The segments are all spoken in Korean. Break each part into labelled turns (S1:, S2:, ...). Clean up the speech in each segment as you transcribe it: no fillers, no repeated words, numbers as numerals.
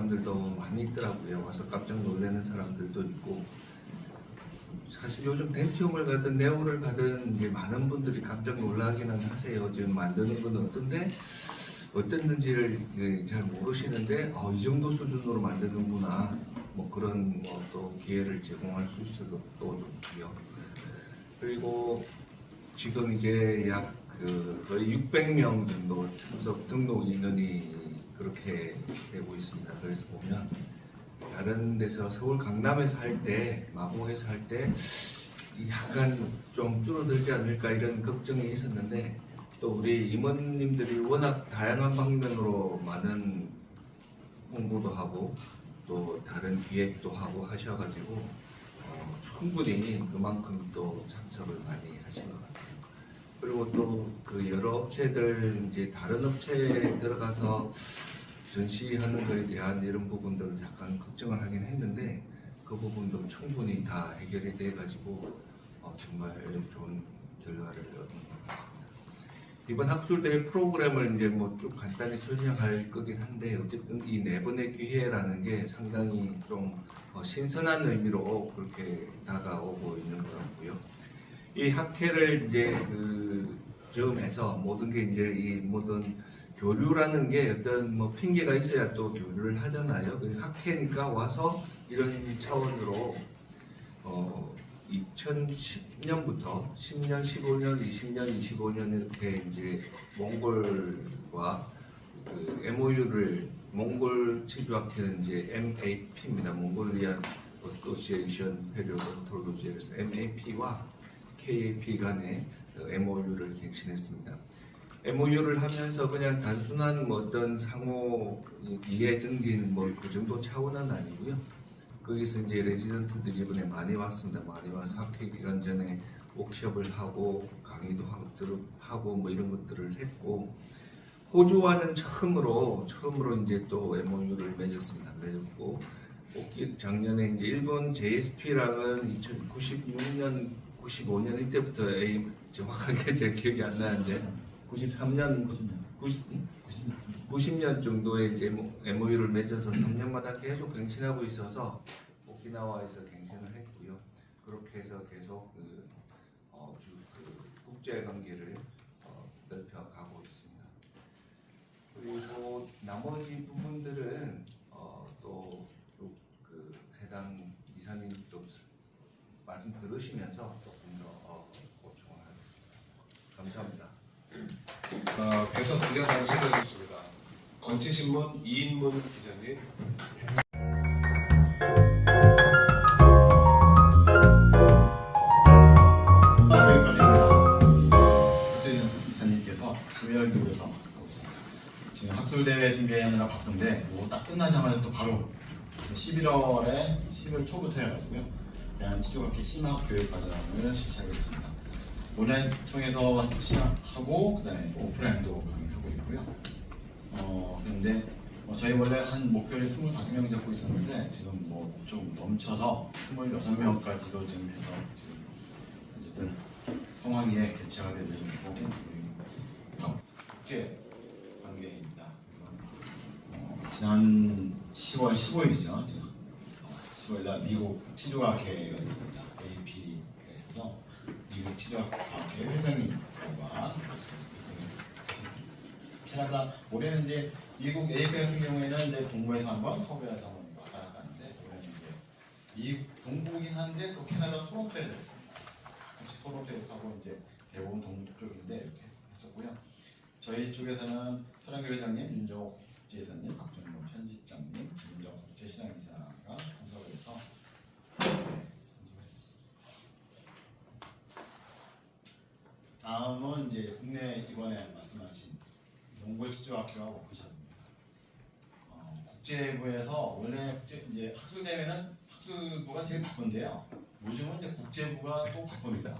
S1: 사람들도 많이 있더라고요. 와서 깜짝 놀라는 사람들도 있고, 사실 요즘 덴티움을 가든 네오를 가든 이제 많은 분들이 깜짝 놀라기는 하세요. 지금 만드는 건 어땠는지를 잘 모르시는데 이 정도 수준으로 만드는구나, 뭐 그런 또 기회를 제공할 수 있어서 또 좋고요. 그리고 지금 이제 약 거의 600명 정도 출석 등록 인원이 그렇게 되고 있습니다. 그래서 보면 다른 데서 서울 강남에서 할 때, 마곡에서 할 때 약간 좀 줄어들지 않을까 이런 걱정이 있었는데, 또 우리 임원님들이 워낙 다양한 방면으로 많은 홍보도 하고 또 다른 기획도 하고 하셔가지고 충분히 그만큼 또 참석을 많이 하신 것 같아요. 그리고 또 그 여러 업체들, 이제 다른 업체에 들어가서 전시하는 것에 대한 이런 부분들을 약간 걱정을 하긴 했는데, 그 부분도 충분히 다 해결이 돼가지고 정말 좋은 결과를 얻은 것 같습니다. 이번 학술대회 프로그램을 이제 뭐 쭉 간단히 설명할 거긴 한데, 어쨌든 이 네 번의 기회라는 게 상당히 좀 신선한 의미로 그렇게 다가오고 있는 것 같고요. 이 학회를 이제 점에서 모든 게 이제 이 모든 교류라는 게 어떤 뭐 핑계가 있어야 또 교류를 하잖아요. 학회니까 와서 이런 차원으로 2010년부터 10년, 15년, 20년, 25년 이렇게 이제 몽골과 MOU를, 몽골 치주학회는 이제 MAP입니다. 몽골리안 어소시에이션 페리오도톨로지에서 MAP와 KAP 간의 MOU를 갱신했습니다. MOU를 하면서 그냥 단순한 뭐 어떤 상호 이해 증진 뭐 그 정도 차원은 아니고요. 거기서 이제 레지던트들이 이번에 많이 왔습니다. 많이 와서 학회 기간 전에 워크숍을 하고 강의도 하고 뭐 이런 것들을 했고, 호주와는 처음으로 이제 또 MOU를 맺었습니다. 맺었고, 작년에 이제 일본 JSP랑은 2096년, 95년 이때부터 정확하게 제 기억이 안 나는데 93년, 90년 정도에 이제 MOU를 맺어서 3년마다 계속 갱신하고 있어서 오키나와에서 갱신을 했고요. 그렇게 해서 계속 국제 관계를 넓혀가고 있습니다. 그리고 나머지 부분들은 또 해당 이사님 또 말씀 들으시면서 조금 더 보충을 하겠습니다. 감사합니다.
S2: 배석 기자 단소개하겠습니다 건치신문 이인문 기자님.
S3: 이사님께서 12월 기울여서 하고 있습니다. 지금 학술대회 준비하느라 바쁜데 이거 딱 끝나자마자 또 바로 11월 초부터 해가지고요. 대한치료학회 심화교육과정을 실시하겠습니다. 온라인 통해서 시작하고 그다음에 오프라인도 강의하고 있고요. 그런데 저희 원래 한 목표를 25명 잡고 있었는데 지금 뭐 좀 넘쳐서 26명까지도 지금 해서 지금 어쨌든 성황리에 개최가 될 예정이고, 우리 국제 관계입니다. 그래서 지난 10월 15일이죠. 10월날 미국 치료학회가 있었습니다. AP가 있어서 미국 치료학회 회장님과 미팅을 했습니다. 캐나다 올해는 이제 미국 AP 같은 경우에는 이제 동부에서 한번, 서부에서 한번 왔다 갔다 하는데, 올해는 이제 미국 동부긴 한데 또 캐나다 토론토에서 했습니다. 같이 토론토에서 하고 이제 대부분 동쪽인데 이렇게 했었고요. 저희 쪽에서는 서량교 회장님, 윤정옥 국제이사님, 박준범 편집장님, 윤정옥 국제신앙이사가 참석을 해서 참석했습니다. 다음은 이제 국내 이번에 말씀하신 몽골 치료학회와 워크숍입니다. 국제부에서 원래 이제 학술대회는 학술부가 제일 바쁜데요. 요즘은 이제 국제부가 또 바쁩니다.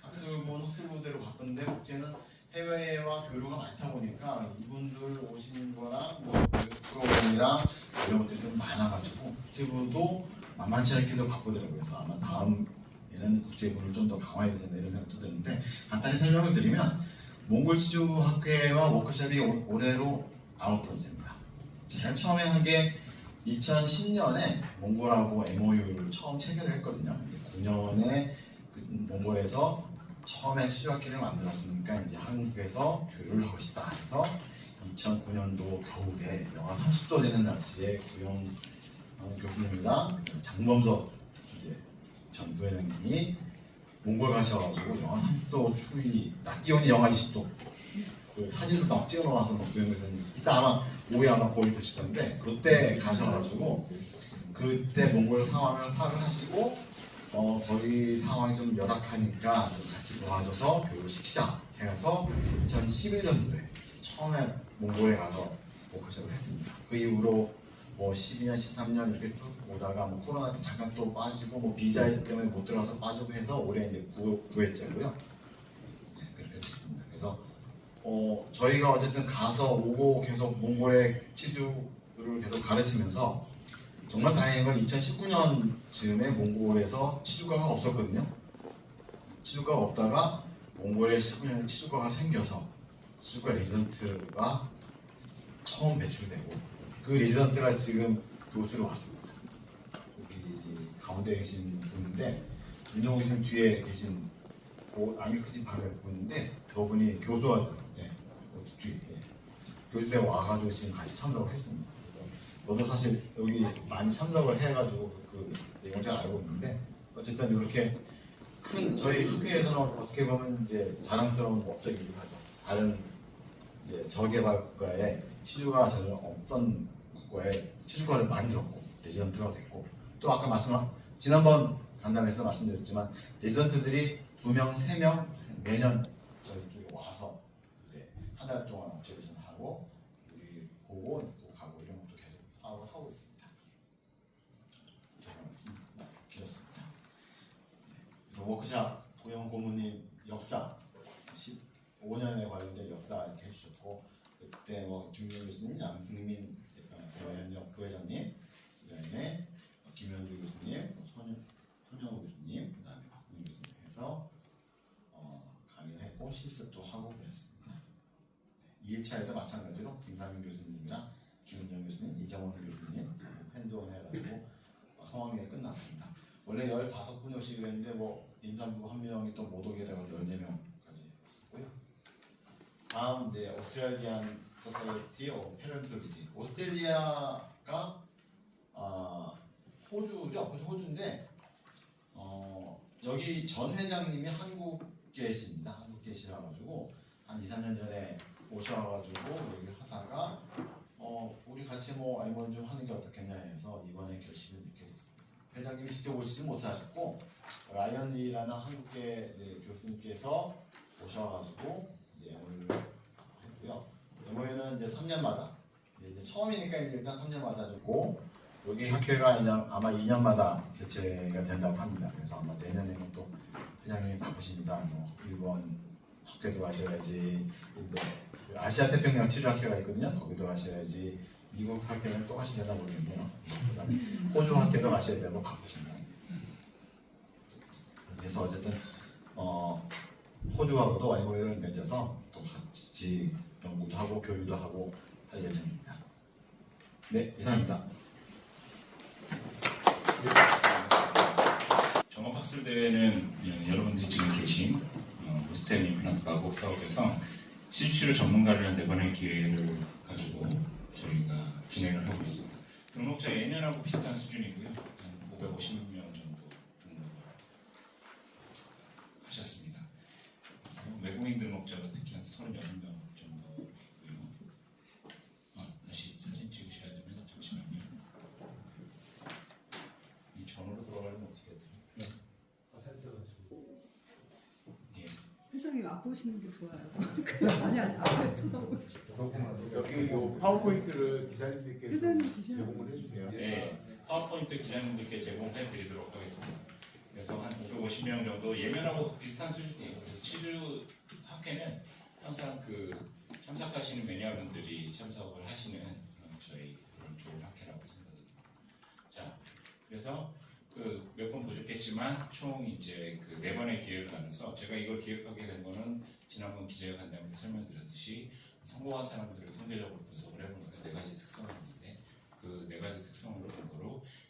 S3: 학술부는 학술부대로 바쁜데 국제는 해외와 교류가 많다 보니까 이분들 오시는 거랑 뭐 프로그램이랑 이런 것들이 좀 많아가지고 국제부도 만만치 않게도 바쁘더라고요. 그래서 아마 다음에는 국제부를 좀 더 강화해야 된다 이런 생각도 드는데, 간단히 설명을 드리면 몽골 치주학회와 워크숍이 올해로 9번째입니다. 제가 처음에 한 게 2010년에 몽골하고 MOU를 처음 체결을 했거든요. 9년에 몽골에서 처음에 시주학기를 만들었으니까 이제 한국에서 교류를 하고 싶다 해서 2009년도 겨울에 영하 30도 되는 날씨에 구영 교수님이랑 장범석 이제 전 부회장님이 몽골 가셔가지고 영하 30도 추위, 낮 기온이 영하 20도 그 사진도 막 찍어놓아서 막 구영 교수님 이따 아마 오후에 아마 보일 보시던데 그때 가셔가지고 그때 몽골 상황을 파악을 하시고 거기 상황이 좀 열악하니까 같이 도와줘서 교육을 시키자 해서 2011년도에 처음에 몽골에 가서 워크숍을 했습니다. 그 이후로 뭐 12년, 13년 이렇게 쭉 오다가 뭐 코로나 때 잠깐 또 빠지고 뭐 비자 때문에 못 들어가서 빠지고 해서 올해 이제 9회째고요. 네, 그렇게 됐습니다. 그래서 저희가 어쨌든 가서 오고 계속 몽골의 치주를 계속 가르치면서 정말 다행인 건 2019년쯤에 몽골에서 치주과가 없었거든요. 치주과가 없다가 몽골에 19년 치주과가 생겨서 치주과 레지던트가 처음 배출되고 그 레지던트가 지금 교수로 왔습니다. 여기 가운데 계신 분인데 민정호 교수님 뒤에 계신 안경 크신 분인데 저분이 교수가 뒤에 교수대 와가지고 지금 같이 참석을 했습니다. 저도 사실 여기 많이 참석을 해가지고 그 내용을 잘 알고 있는데 어쨌든 이렇게 큰 저희 학회에서는 어떻게 보면 이제 자랑스러운 업적이기도 하죠. 다른 이제 저개발 국가에 치주가 전혀 없던 국가에 치주과를 만들었고 레지던트가 됐고 또 아까 지난번 간담회에서 말씀드렸지만 레지던트들이 2명, 3명 매년 저희 쪽에 와서 이제 한 달 동안 업체레이션 하고 우리 보고 또 가고 이런 것도 계속 사업을 하고 있습니다. 죄송합니다. 길었습니다. 그래서 워크샵 구영 고모님 역사 15년에 관련된 역사 이렇게 해주셨고 그때 뭐 김윤 교수님, 양승민 대외협력 부회장님, 그다음에 김현주 교수님, 손영우 교수님, 그다음에 박근혜 교수님 해서 강의를 했고 실습도 하고 그랬습니다. 2일차에도 마찬가지로 김상민 교수님이랑 김은영 교수님, 이정원 교수님 핸즈온 해가지고 성황리에 끝났습니다. 원래 15분이 오시기로 했는데 뭐 임산부 한 명이 또 못 오게 돼가지고 14명까지 했었고요. 다음 이제 오스트레일리안 소사이티 오브 패런트리지. 오스트레일리아가 호주죠. 호주인데 여기 전 회장님이 한국 계십니다. 한국 계시라 가지고 한 2, 3년 전에 오셔가지고 여기 하다가 우리 같이 뭐 아이몬 좀 하는 게 어떻겠냐 해서 이번에 결심을 믿게 됐습니다. 회장님이 직접 오시지 못하셨고 라이언 리라는 한국계 교수님께서 오셔가지고 이제 MOU를 했고요. MOU는 이제 3년마다 이제 처음이니까 일단 3년마다 줬고 여기 학회가 그냥 아마 2년마다 개최가 된다고 합니다. 그래서 아마 내년에는 또 회장님이 바쁘십니다. 뭐 일본 학회도 가셔야지, 아시아 태평양 치료 학회가 있거든요. 거기도 가셔야지, 미국 학회는 또 가시려나 모르겠네요. 그다음에 호주 학회도 가셔야 되고 바쁘십니다. 그래서 어쨌든 호주하고도 MOU를 맺어서 또 같이 연구도 하고 교류도 하고 할 예정입니다. 네, 이상입니다.
S4: 종합학술대회는 여러분들이 지금 계신 호스텔 임플란트 가곡 사업에서 치주치료 전문가를 위한 4번의 기회를 가지고 저희가 진행을 하고 있습니다. 등록자 예년하고 비슷한 수준이고요. 한 550명 정도 등록을 하셨습니다. 그래서 외국인 등록자가 특히 한 36명 정도 있고요. 다시 사진 찍으셔야 되면 잠시만요. 이 전으로 들어가려면 어떻게 해야 돼요? 예.
S5: 회장님 앞 보시는 게 좋아요. 아니 앞에 쳐다보지.
S6: 여기 요 파워포인트를 기자님들께서
S5: 회장님 기자.
S6: 제공을 해주세요.
S4: 네, 파워포인트 기자님들께 제공해 드리도록 하겠습니다. 그래서 한 550명 정도 예면하고 비슷한 수준이에요. 그래서 치주 학회는 항상 그 참석하시는 매니아분들이 참석을 하시는 저희 그런 좋은 학회라고 생각합니다. 자, 그래서 그 몇 번 보셨겠지만 총 이제 그 4번의 기획을 나눠서 제가 이걸 기획하게 된 거는 지난번 기자회 간담회에서 설명드렸듯이 성공한 사람들을 통계적으로 분석을 해보니까 4가지 특성이 있는데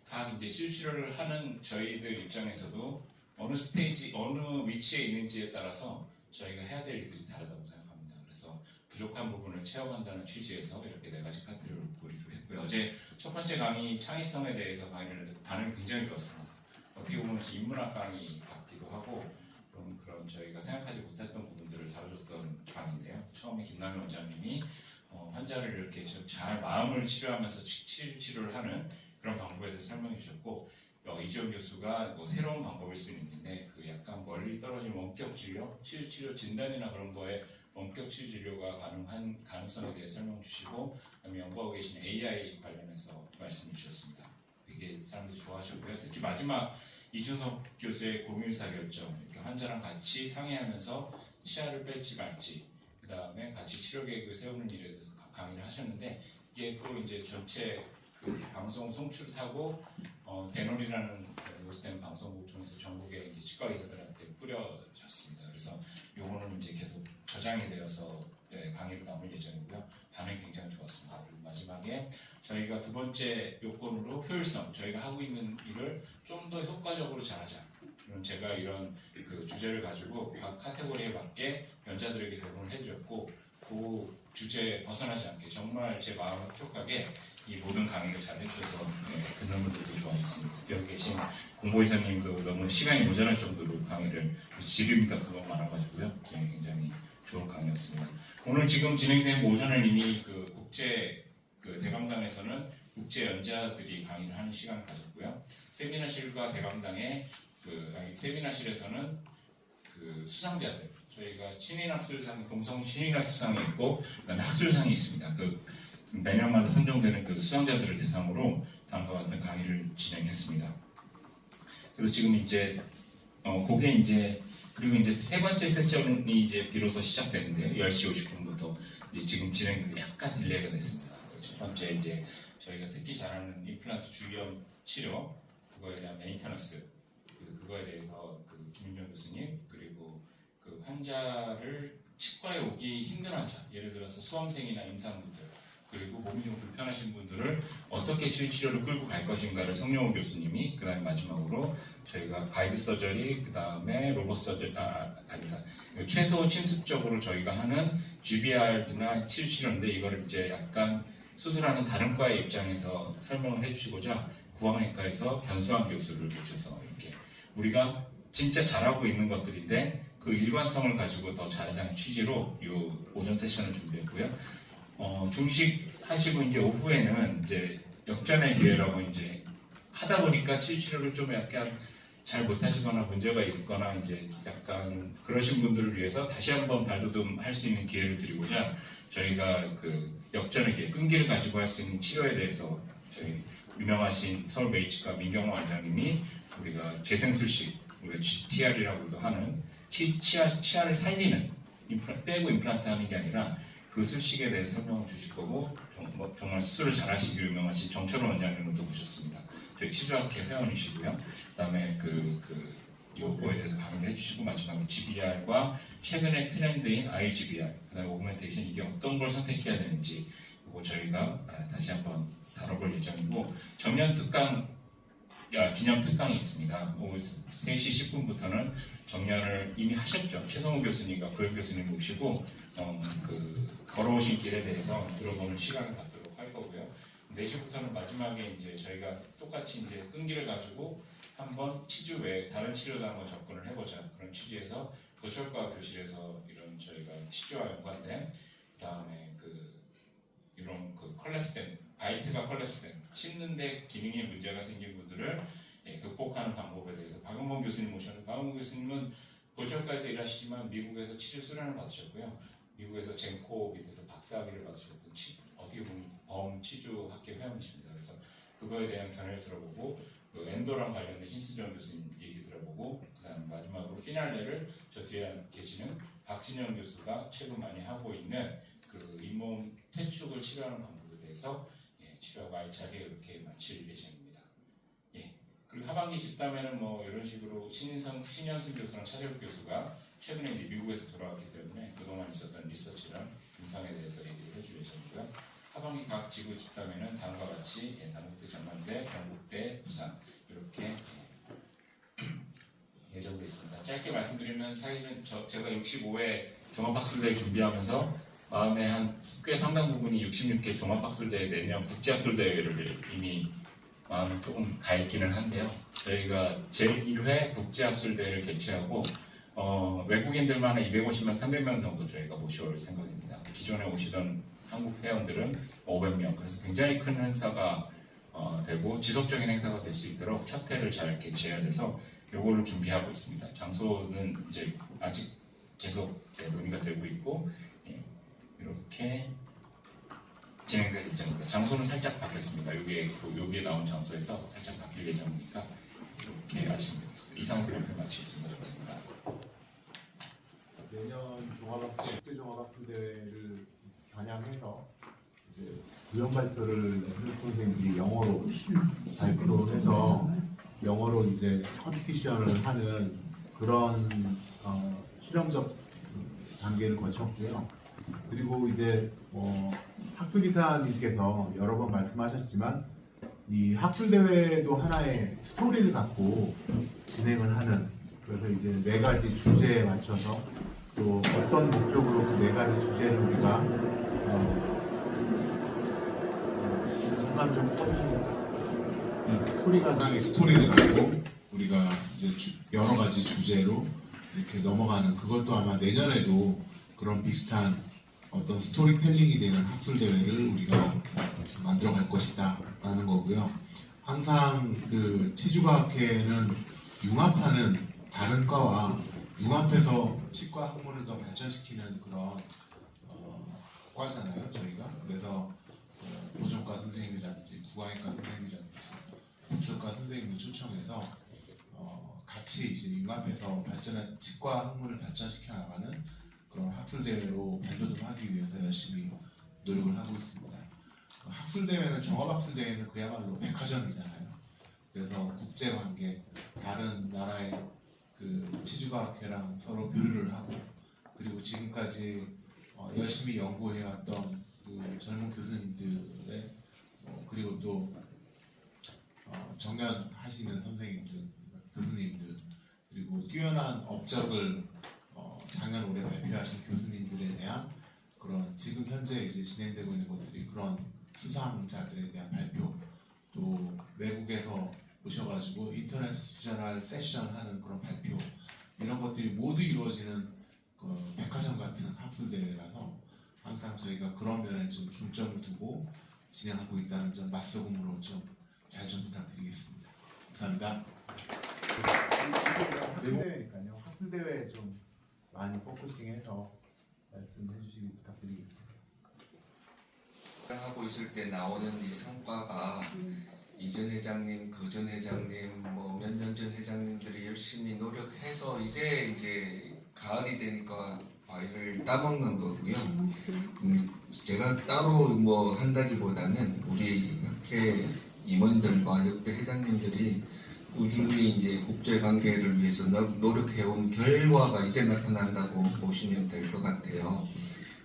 S4: 각 이제 치주 치료를 하는 저희들 입장에서도 어느 스테이지, 어느 위치에 있는지에 따라서 저희가 해야 될 일들이 다르다고 생각합니다. 그래서 부족한 부분을 채워간다는 취지에서 이렇게 4가지 카테고리로 했고요. 어제 첫 번째 강의 창의성에 대해서 강의를 했는데 반응이 굉장히 좋았습니다. 어떻게 보면 인문학 강의 같기도 하고 그런 저희가 생각하지 못했던 부분들을 다뤄줬던 강의인데요. 처음에 김남희 원장님이 환자를 이렇게 잘 마음을 치료하면서 치료를 하는 그런 방법에 대해서 설명해 주셨고 이지원 교수가 새로운 방법일 수는 있는데 그 약간 멀리 떨어진 원격 진료, 치료 진단이나 그런 거에 원격 치료 진료가 가능한 가능성에 대해 설명 주시고 그다음에 연구하고 계신 AI 관련해서 말씀해 주셨습니다. 이게 사람들이 좋아하셨고요. 특히 마지막 이준석 교수의 고민사결정, 이렇게 환자랑 같이 상의하면서 치아를 뺄지 말지, 그 다음에 같이 치료 계획을 세우는 일에 대해서 강의를 하셨는데 이게 또 이제 전체 그 방송 송출을 타고 대놀이라는 요스템 방송국 통해서 전국의 이제 치과 의사들한테 뿌려졌습니다. 그래서 요거는 이제 계속 저장이 되어서 강의로 남을 예정이고요. 반응이 굉장히 좋았습니다. 그리고 마지막에 저희가 두 번째 요건으로 효율성, 저희가 하고 있는 일을 좀 더 효과적으로 잘하자. 그럼 제가 이런 그 주제를 가지고 각 카테고리에 맞게 연자들에게 배분을 해드렸고 그 주제에 벗어나지 않게 정말 제 마음을 흡족하게 이 모든 강의를 잘 해주셔서 듣는 분들도 좋아했습니다. 여기 계신 공보이사님도 너무 시간이 모자랄 정도로 강의를 지금부터 그거 많아가지고요. 굉장히 좋은 강의였습니다. 오늘 지금 진행된 오전에 이미 그 국제 그 대강당에서는 국제 연자들이 강의를 하는 시간을 가졌고요. 세미나실과 대강당의 세미나실에서는 그 수상자들 저희가 신인학술상, 동성 신인학술상이 있고 그다음에 학술상이 있습니다. 그 매년마다 선정되는 그 수상자들을 대상으로 다음과 같은 강의를 진행했습니다. 그래서 지금 이제 그게 이제 그리고 이제 세 번째 세션이 이제 비로소 시작되는데 10시 50분부터 이제 지금 진행이 약간 딜레이가 됐습니다. 첫 번째 이제 저희가 특히 잘하는 임플란트 주위염 치료 그거에 대한 메인터넌스 그거에 대해서 그 김윤정 교수님 그리고 그 환자를 치과에 오기 힘든 환자 예를 들어서 수험생이나 임산부들 그리고 몸이 좀 불편하신 분들을 어떻게 치료를 끌고 갈 것인가를 성룡호 교수님이 그 다음에 마지막으로 저희가 가이드 서저리 그 다음에 로봇 서저리 아니다 최소 침습적으로 저희가 하는 GBR이나 치료인데 이거를 이제 약간 수술하는 다른 과의 입장에서 설명을 해주시고자 구강외과에서 변수환 교수를 모셔서 이렇게 우리가 진짜 잘하고 있는 것들인데 그 일관성을 가지고 더 잘하자는 취지로 이 오전 세션을 준비했고요. 중식하시고 이제 오후에는 이제 역전의 기회라고 이제 하다 보니까 치료를 좀 약간 잘 못하시거나 문제가 있거나 이제 약간 그러신 분들을 위해서 다시 한번 발돋움할 수 있는 기회를 드리고자 저희가 그 역전의 기회, 끈기를 가지고 할 수 있는 치료에 대해서 저희 유명하신 서울 메이치과 민경호 원장님이 우리가 재생술식, 우리가 GTR이라고도 하는 치아를 살리는 빼고 임플란트 하는 게 아니라 그 술식에 대해서 설명을 주실 거고 정말 수술을 잘하시기 유명하신 정철원 원장님도 모셨습니다. 저희 치주학회 회원이시고요. 그다음에 요거에 대해서 강의를 해주시고 마지막으로 GBR과 최근의 트렌드인 IGBR, 그다음에 오그멘테이션 이게 어떤 걸 선택해야 되는지 이거 저희가 다시 한번 다뤄볼 예정이고 정년 특강 기념 특강이 있습니다. 오후 3시 10분부터는 정년을 이미 하셨죠. 최성우 교수님과 고영 교수님 모시고 걸어오신 길에 대해서 들어보는 시간을 갖도록 할 거고요. 4시부터는 마지막에 이제 저희가 똑같이 이제 끈기를 가지고 한번 치주 외에 다른 치료도 한번 접근을 해보자 그런 취지에서 도철과 교실에서 이런 저희가 치주와 연관된 그다음에 이런 컬랩스된 바이트가 컬랩스된 씹는데 기능에 문제가 생긴 분들을 극복하는 방법에 대해서 박은범 교수님 모셨는데 박은범 교수님은 보철과에서 일하시지만 미국에서 치주 수련을 받으셨고요. 미국에서 젠코 밑에서 박사학위를 받으셨던 어떻게 보면 범치주학회 회원이십니다. 그래서 그거에 대한 견해를 들어보고 엔도랑 관련된 신수정 교수님 얘기 들어보고 그다음 마지막으로 피날레를 저 뒤에 계시는 박진영 교수가 최근 많이 하고 있는 잇몸 퇴축을 치료하는 방법에 대해서 치료하고 알차게 이렇게 마칠 예정입니다. 그리고 하반기 집담에는 이런 식으로 신현승 교수랑 차재욱 교수가 최근에 이제 미국에서 돌아왔기 때문에 그동안 있었던 리서치랑 임상에 대해서 얘기를 해줄 예정이고요. 하반기 각 지구 집담에는 다음과 같이 다른 것들 정말 서울대, 경북대, 부산 이렇게 예정돼 있습니다. 짧게 말씀드리면 사실은 제가 65회 종합학술대회 준비하면서 마음에 한 꽤 상당 부분이 66개 종합학술대회 내년 국제학술대회를 이미 마음에 조금 가 있기는 한데요. 저희가 제1회 국제학술대회를 개최하고 외국인들만 한 250명, 300명 정도 저희가 모셔올 생각입니다. 기존에 오시던 한국 회원들은 500명. 그래서 굉장히 큰 행사가 되고 지속적인 행사가 될 수 있도록 첫 회를 잘 개최해야 돼서 요거를 준비하고 있습니다. 장소는 이제 아직 계속 논의가 되고 있고 이렇게 진행될 예정입니다. 장소는 살짝 바뀌었습니다. 여기에 나온 장소에서 살짝 바뀔 예정이니까 이렇게 아시면 되겠습니다. 이상으로 발표 마치겠습니다. 감사합니다.
S6: 내년 국제 종합학술대회를 겨냥해서 이제 구형 발표를 선생님들이 영어로 발표를 해서 영어로 이제 컴피티션을 하는 그런 실험적 단계를 거쳤고요. 그리고 이제 학술이사님께서 여러 번 말씀하셨지만 이 학술대회도 하나의 스토리를 갖고 진행을 하는, 그래서 이제 4가지 주제에 맞춰서 또 어떤 목적으로 그 4가지 주제를 우리가 잠깐 좀 꺼주시면 스토리가
S2: 하나의 스토리를 갖고 우리가 이제 여러 가지 주제로 이렇게 넘어가는, 그것도 아마 내년에도 그런 비슷한 어떤 스토리텔링이 되는 학술대회를 우리가 만들어 갈 것이다 라는 거고요. 항상 그 치주과학회는 융합하는 다른 과와 융합해서 치과 학문을 더 발전시키는 그런 과잖아요, 저희가. 그래서 보존과 선생님이라든지 구강외과 선생님이라든지 보철과 선생님을 초청해서 같이 이제 융합해서 발전한 치과 학문을 발전시켜 나가는 그런 학술대회로 발돋움 하기 위해서 열심히 노력을 하고 있습니다. 학술대회는 종합학술대회는 그야말로 백화점이잖아요. 그래서 국제관계, 다른 나라의 그 치주과학회랑 서로 교류를 하고, 그리고 지금까지 열심히 연구해왔던 그 젊은 교수님들의 그리고 또 정년하시는 선생님들, 교수님들, 그리고 뛰어난 업적을 작년 올해 발표하신 교수님들에 대한 그런 지금 현재 이제 진행되고 있는 것들이 그런 수상자들에 대한 발표, 또 외국에서 오셔가지고 인터내셔널 세션 하는 그런 발표, 이런 것들이 모두 이루어지는 그 백화점 같은 학술대회라서 항상 저희가 그런 면에 좀 중점을 두고 진행하고 있다는 점 맞소금으로 좀 잘 좀 부탁드리겠습니다. 감사합니다.
S6: 대회니까요. 학술대회에 좀 많이 포커싱해서 말씀해 주시기 부탁드리겠습니다.
S1: 하고 있을 때 나오는 이 성과가 이전 회장님, 그전 회장님, 뭐 몇 년 전 회장님들이 열심히 노력해서 이제 가을이 되니까 과일을 따먹는 거고요. 제가 따로 뭐 한다기보다는 우리 학회 임원들과 역대 회장님들이 꾸준히 이제 국제 관계를 위해서 노력해온 결과가 이제 나타난다고 보시면 될 것 같아요.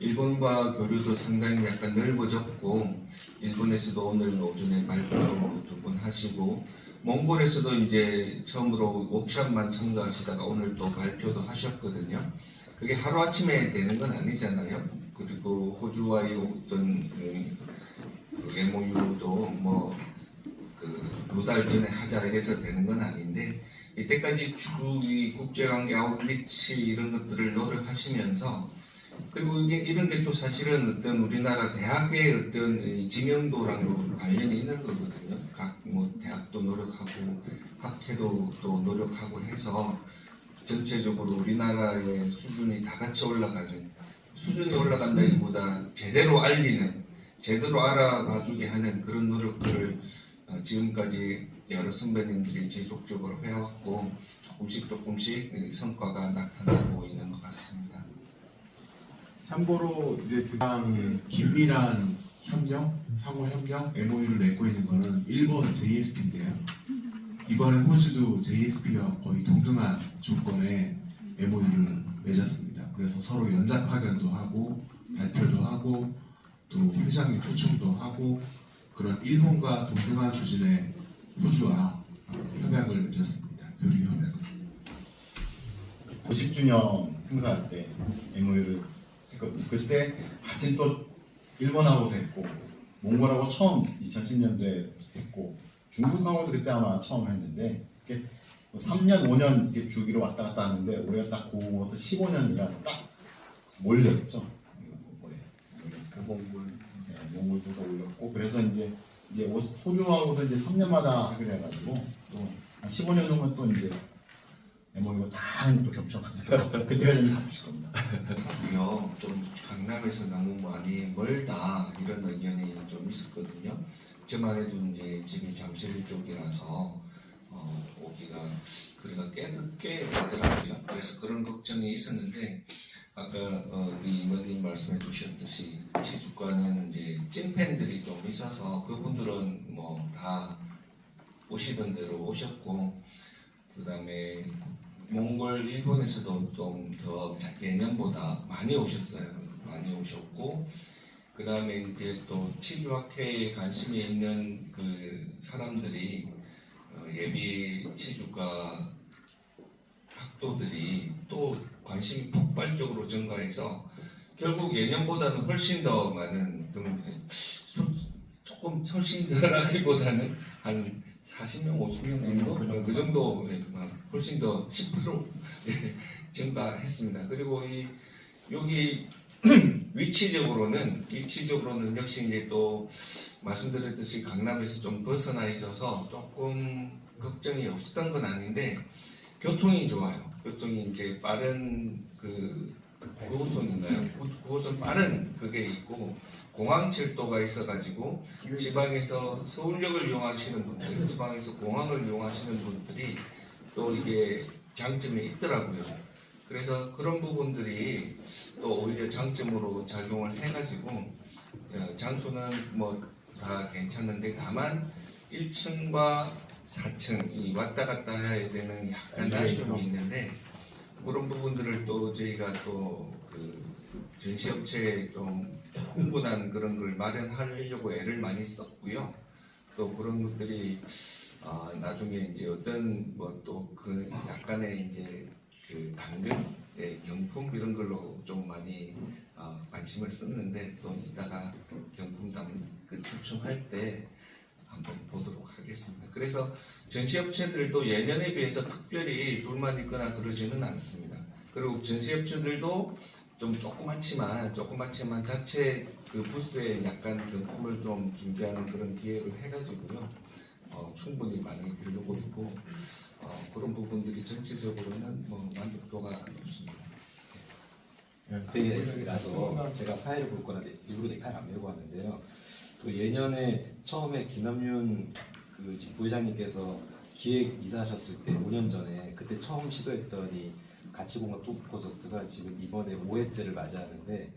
S1: 일본과 교류도 상당히 약간 넓어졌고, 일본에서도 오늘 오전에 발표도 2번 하시고, 몽골에서도 이제 처음으로 워크숍만 참가하시다가 오늘 또 발표도 하셨거든요. 그게 하루아침에 되는 건 아니잖아요. 그리고 호주와의 어떤 그 MOU도 뭐 두 달 전에 하자 이래서 되는 건 아닌데, 이때까지 쭉 이 국제관계 아웃리치 이런 것들을 노력하시면서, 그리고 이런 게 또 사실은 어떤 우리나라 대학의 어떤 이 지명도랑도 관련이 있는 거거든요. 각 뭐 대학도 노력하고 학회도 또 노력하고 해서 전체적으로 우리나라의 수준이 다 같이 올라가는, 수준이 올라간다기보다 제대로 알리는, 제대로 알아봐주게 하는 그런 노력들을 지금까지 여러 선배님들이 지속적으로 해왔고, 조금씩 성과가 나타나고 있는 것 같습니다.
S2: 참고로 이제 지금 긴밀한 협력, 상호 협력, MOU를 맺고 있는 거는 일본 JSP인데요. 이번에 호주도 JSP와 거의 동등한 조건의 MOU를 맺었습니다. 그래서 서로 연작 파견도 하고 발표도 하고 또 회장님 초청도 하고 그런 일본과 동등한 수준의 호주와 협약을 맺었습니다. 교류 협약을.
S3: 90주년 행사할 때 MOU를 했거든요. 그때 같이 또 일본하고도 했고 몽골하고 처음 2010년도에 했고 중국하고도 그때 아마 처음 했는데 이렇게 3년, 5년 이렇게 주기로 왔다 갔다 하는데 우리가 딱 그것도 15년이라 딱 몰렸죠. 몽골도 올렸고 그래서 이제 호주하고도 이제 3년마다 하기로 해가지고 또 한 15년 후면 또 이제 MOU가 다 또 겹쳐가지고 그때가 좀 바쁘실 겁니다.
S1: 좀 강남에서 너무 많이 멀다 이런 의견이 좀 있었거든요. 저만 해도 이제 집이 잠실 쪽이라서 오기가 거리가 꽤 나더라고요. 그래서 그런 걱정이 있었는데 아까 우리 이모님 말씀해 주셨듯이 지주과는 이제 찐팬들이 좀 있어서 그분들은 뭐 다 오시던 대로 오셨고 그다음에 몽골 일본에서도 좀 더 예년보다 많이 오셨어요. 많이 오셨고 그다음에 이제 또 치주학회에 관심이 있는 그 사람들이 예비 치주과 학도들이 또 관심이 폭발적으로 증가해서 결국 예년보다는 훨씬 더 많은 조금 훨씬 덜하기보다는 한 40명, 50명 정도 그 정도 훨씬 더 10% 증가했습니다. 그리고 여기 위치적으로는 역시 이제 또 말씀드렸듯이 강남에서 좀 벗어나 있어서 조금 걱정이 없었던 건 아닌데 교통이 좋아요. 교통이 이제 빠른 그 9호선인가요? 9호선 빠른 그게 있고 공항철도가 있어가지고 지방에서 서울역을 이용하시는 분들, 지방에서 공항을 이용하시는 분들이 또 이게 장점이 있더라고요. 그래서 그런 부분들이 또 오히려 장점으로 작용을 해가지고 장소는 뭐 다 괜찮은데 다만 1층과 4층이 왔다 갔다 해야 되는 약간 아쉬움이 있는데 그런 부분들을 또 저희가 또 그 전시업체에 좀 충분한 그런 걸 마련하려고 애를 많이 썼고요. 또 그런 것들이 나중에 이제 어떤 뭐 또 그 약간의 이제 그 당근, 경품 이런 걸로 좀 많이 관심을 썼는데 또 이따가 경품 그 추첨할 때 한번 보도록 하겠습니다. 그래서 전시업체들도 예년에 비해서 특별히 불만 있거나 그러지는 않습니다. 그리고 전시업체들도 좀 조그맣지만 자체 그 부스에 약간 경품을 좀 준비하는 그런 기획을 해가지고요. 충분히 많이 들르고 있고 그런 부분들이 전체적으로는 뭐 만족도가 높습니다.
S7: 되게라서 제가 사회를 볼 거라 일부러 넥타이 안 메고 왔는데요. 또 예년에 처음에 김남윤 그 부회장님께서 기획 이사하셨을 때 5년 전에 그때 처음 시도했더니 가치공간 토크 콘서트가 지금 이번에 5회째를 맞이하는데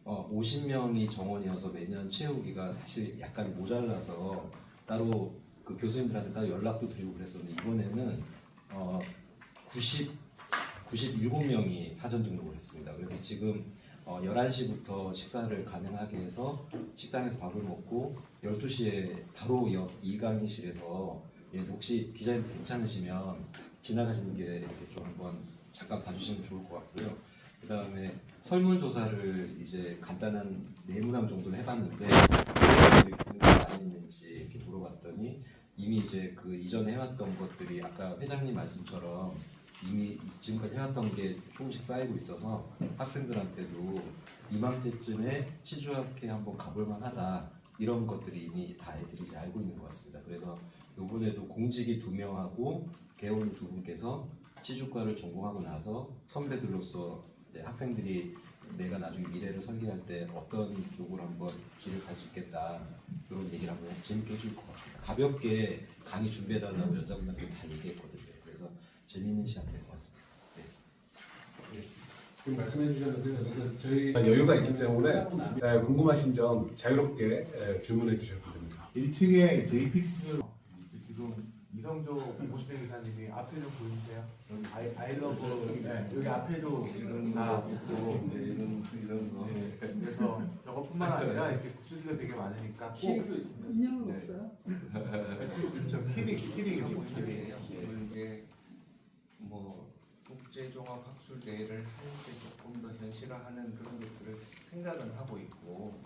S7: 50명이 정원이어서 매년 채우기가 사실 약간 모자라서 따로 그 교수님들한테 따로 연락도 드리고 그랬었는데 이번에는 97명이 사전 등록을 했습니다. 그래서 지금 11시부터 식사를 가능하게 해서 식당에서 밥을 먹고 12시에 바로 옆 이강의실에서 혹시 기자님 괜찮으시면 지나가시는 길에 이렇게 좀 한번 잠깐 봐주시면 좋을 것 같고요. 그 다음에 설문조사를 이제 간단한 4문항 정도를 해봤는데 왜 이렇게 등록이 안 했는지 이렇게 물어봤더니 이미 이제 그 이전에 해왔던 것들이 아까 회장님 말씀처럼 이미 지금까지 해왔던 게 조금씩 쌓이고 있어서 학생들한테도 이맘때쯤에 치주학회 한번 가볼 만하다 이런 것들이 이미 다 애들이 이제 알고 있는 것 같습니다. 그래서 이번에도 공직이 2명하고 개원 2분께서 치주과를 전공하고 나서 선배들로서 학생들이 내가 나중에 미래를 설계할 때 어떤 쪽으로 한번 길을 갈 수 있겠다 이런 얘기를 한번 재밌게 해줄 것 같습니다. 가볍게 강의 준비해달라고 여자분들께 다 얘기했거든요. 그래서 재미있는 시간 될 것 같습니다.
S8: 지금 말씀해 주셨는데 그래서 저희 여유가 있기 때문에 궁금하신 점 자유롭게 질문해 주셔도 됩니다.
S6: 1층에 JPS 지금 이성조 공보실의 기사님이 앞에 좀 보이세요? 여기 아이러브 네, 여기 앞에도
S1: 이런
S6: 다
S1: 거 있고 이런 거.
S6: 네, 그래서 저것뿐만 아니라 이렇게 굿즈들도 되게 많으니까 꼭
S5: 인형은
S6: 네.
S5: 없어요?
S6: 그렇죠. 키링이고
S1: 이에요. 그리고 이제 뭐 국제종합학술대회를 할 때 조금 더 현실화하는 그런 것들을 생각은 하고 있고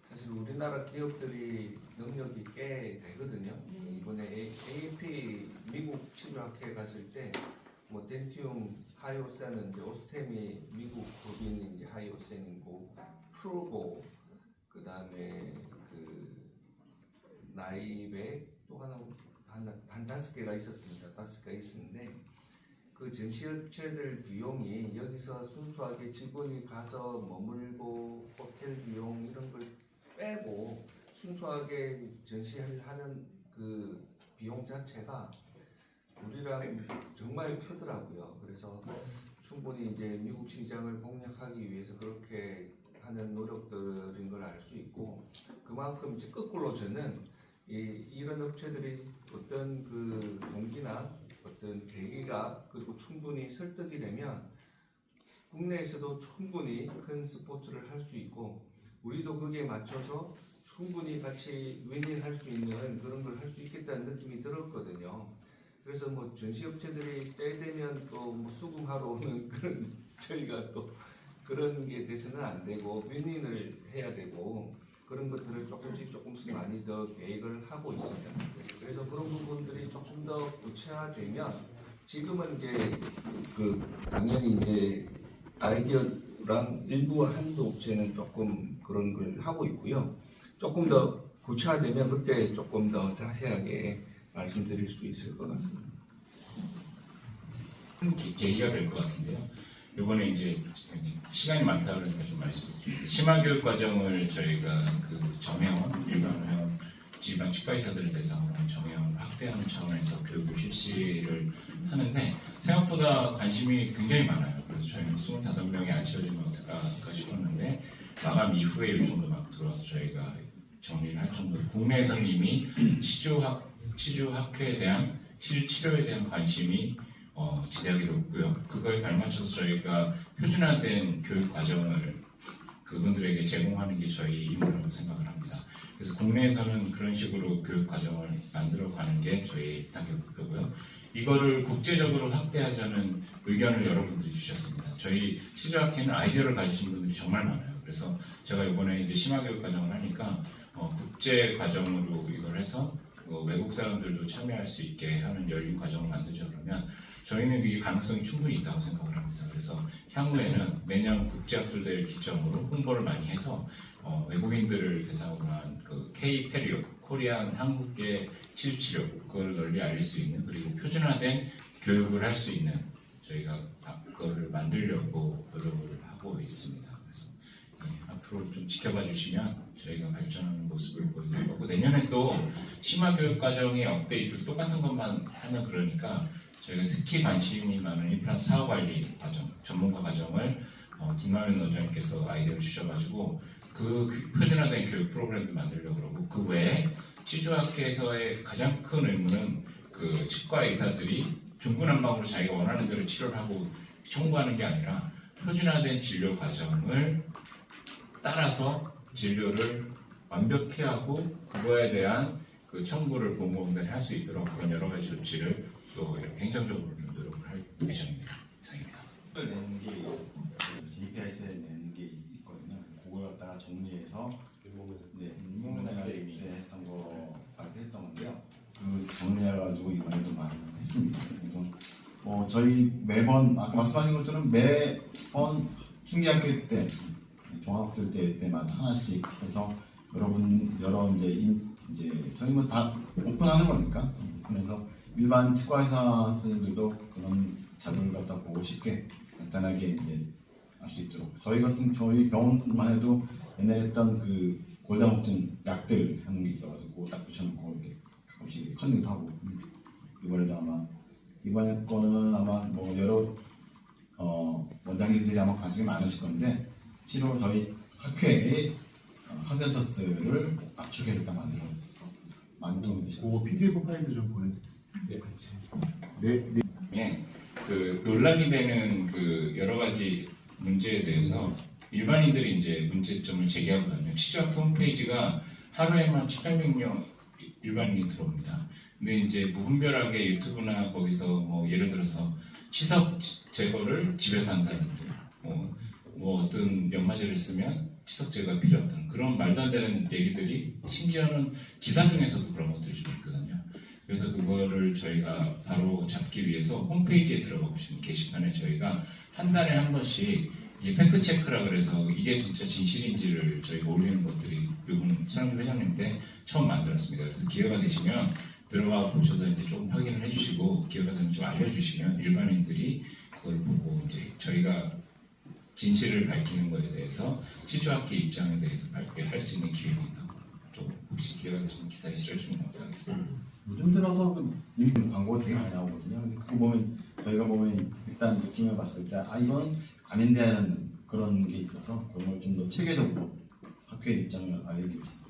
S1: 사실 우리나라 기업들이 능력이 꽤 되거든요. 이번에 AAP 미국 치료학회 갔을 때 뭐 덴티움 하이오센은 이제 오스템이 미국 법인 이제 하이오센이고 프로보 그 다음에 그 나이베 또 한 5개가 있었습니다. 5개가 있었는데 그 전시업체들 비용이 여기서 순수하게 직원이 가서 머물고 호텔 비용 이런 걸 빼고 순수하게 전시를 하는 그 비용 자체가 우리랑 정말 크더라고요. 그래서 충분히 이제 미국 시장을 공략하기 위해서 그렇게 하는 노력들인 걸 알 수 있고 그만큼 이제 거꾸로 저는 이런 업체들이 어떤 그 동기나 어떤 계기가 그리고 충분히 설득이 되면 국내에서도 충분히 큰 스포츠를 할 수 있고 우리도 거기에 맞춰서 충분히 같이 윈윈할 수 있는 그런 걸 할 수 있겠다는 느낌이 들었거든요. 그래서 뭐 전시업체들이 때 되면 또 뭐 수금하러 오는 그런 저희가 또 그런 게 돼서는 안 되고 윈윈을 해야 되고 그런 것들을 조금씩 많이 더 계획을 하고 있습니다. 그래서 그런 부분들이 조금 더 구체화되면 지금은 이제 그 당연히 이제 아이디어랑 일부 한두 업체는 조금 그런 걸 하고 있고요. 조금 더 구체화되면 그때 조금 더 자세하게 말씀드릴 수 있을 것 같습니다.
S4: 큰 계기가 될 것 같은데요. 이번에 이제 시간이 많다 그러니까 좀 말씀드릴게요. 심화교육 과정을 저희가 그 정회원, 일반회원, 지방 치과의사들을 대상으로 한 정회원을 확대하는 차원에서 교육을 실시를 하는데 생각보다 관심이 굉장히 많아요. 그래서 저희는 25명이 안 채워지면 어떨까 싶었는데 마감 이후에 요청도 막 들어와서 저희가 정리를 할 정도로 국내에서는 이미 치주학회에 대한 치료에 대한 관심이 지대하게 높고요. 그거에 발맞춰서 저희가 표준화된 교육 과정을 그분들에게 제공하는 게 저희 임무라고 생각을 합니다. 그래서 국내에서는 그런 식으로 교육 과정을 만들어가는 게 저희 단계 목표고요. 이거를 국제적으로 확대하자는 의견을 여러분들이 주셨습니다. 저희 치주학회는 아이디어를 가지신 분들이 정말 많아요. 그래서 제가 이번에 이제 심화교육 과정을 하니까 국제 과정으로 이걸 해서 외국 사람들도 참여할 수 있게 하는 열린 과정을 만들자 그러면 저희는 이 가능성이 충분히 있다고 생각을 합니다. 그래서 향후에는 매년 국제학술대회를 기점으로 홍보를 많이 해서 외국인들을 대상으로 한 그 K-페리오, 코리안 한국계 치료 그걸 널리 알릴 수 있는 그리고 표준화된 교육을 할 수 있는 저희가 그거를 만들려고 노력을 하고 있습니다. 그래서 앞으로 좀 지켜봐 주시면 저희가 발전하는 모습을 보여드릴 거고 내년에 또 심화교육 과정의 업데이트 똑같은 것만 하면 그러니까 저희가 특히 관심이 많은 임플란트 사후관리 과정, 전문가 과정을 김남현 원장님께서 아이디어를 주셔가지고 그 표준화된 교육 프로그램도 만들려고 그러고 그 외에 치주학회에서의 가장 큰 의무는 그 치과 의사들이 중구난방으로 자기가 원하는 대로 치료를 하고 청구하는 게 아니라 표준화된 진료 과정을 따라서 진료를 완벽히 하고 그거에 대한 그 청구를 보험공단이 할 수 있도록 그런 여러 가지 조치를 또 이렇게 행정적으로 노력을 할 예정입니다. 이상입니다.
S3: 내는 게 JPIS를 내는 게 있거든요. 그걸 갖다가 정리해서 문문회 때 했던 거 발표했던 건데요. 그 정리해가지고 이번에도 마련했습니다. 그래서 저희 매번 아까 말씀하신 것처럼 매번 중기학회 때 종합학술대회 때마다 하나씩 해서 여러 이제 저희 뭐 다 오픈하는 거니까 그래서 일반 치과의사 선생님들도 그런 자료를 갖다 보고 쉽게 간단하게 이제 알 수 있도록 저희 병원만 해도 옛날에 했던 그 골다공증 약들 하는 게 있어가지고 딱 붙여놓고 이렇게 가끔씩 컨닝도 하고 이번에 거는 아마 뭐 여러 원장님들이 아마 관심이 많으실 건데 치료 저희 학회의 컨센서스를 압축해서 많이 도움이 되셨습니다.
S6: 그거 PDF 파일도 좀 보내드릴게요. 같이. 네.
S4: 예, 그 논란이 되는 그 여러 가지 문제에 대해서 일반인들이 이제 문제점을 제기하거든요. 치주학교 홈페이지가 하루에만 700명 일반인이 들어옵니다. 근데 이제 무분별하게 유튜브나 거기서 뭐 예를 들어서 치석 제거를 집에서 한다든지 뭐 어떤 연마제를 쓰면 치석 제거가 필요하던 그런 말도 안 되는 얘기들이 심지어는 기사 중에서도 그런 것들이 좀 있거든요. 그래서 그거를 저희가 바로 잡기 위해서 홈페이지에 들어가 보시면 게시판에 저희가 한 달에 한 번씩 이 팩트 체크라 그래서 이게 진짜 진실인지를 저희가 올리는 것들이 이번 친환경 회장님 때 처음 만들었습니다. 그래서 기회가 되시면 들어가 보셔서 이제 조금 확인을 해주시고 기회가 되면 좀 알려주시면 일반인들이 그걸 보고 이제 저희가 진실을 밝히는 것에 대해서 치주학회 입장에 대해서 발표할 수 있는 기회니까 또 혹시 기회가 되시면 기사에 실어주시면 감사하겠습니다.
S3: 요즘 들어서 그 광고가 되게 많이 나오거든요. 근데 그거 보면 저희가 보면 일단 느낌을 봤을 때 이건 아닌데 하는 그런 게 있어서 그런 걸 좀 더 체계적으로 학교의 입장을 알려드리겠습니다.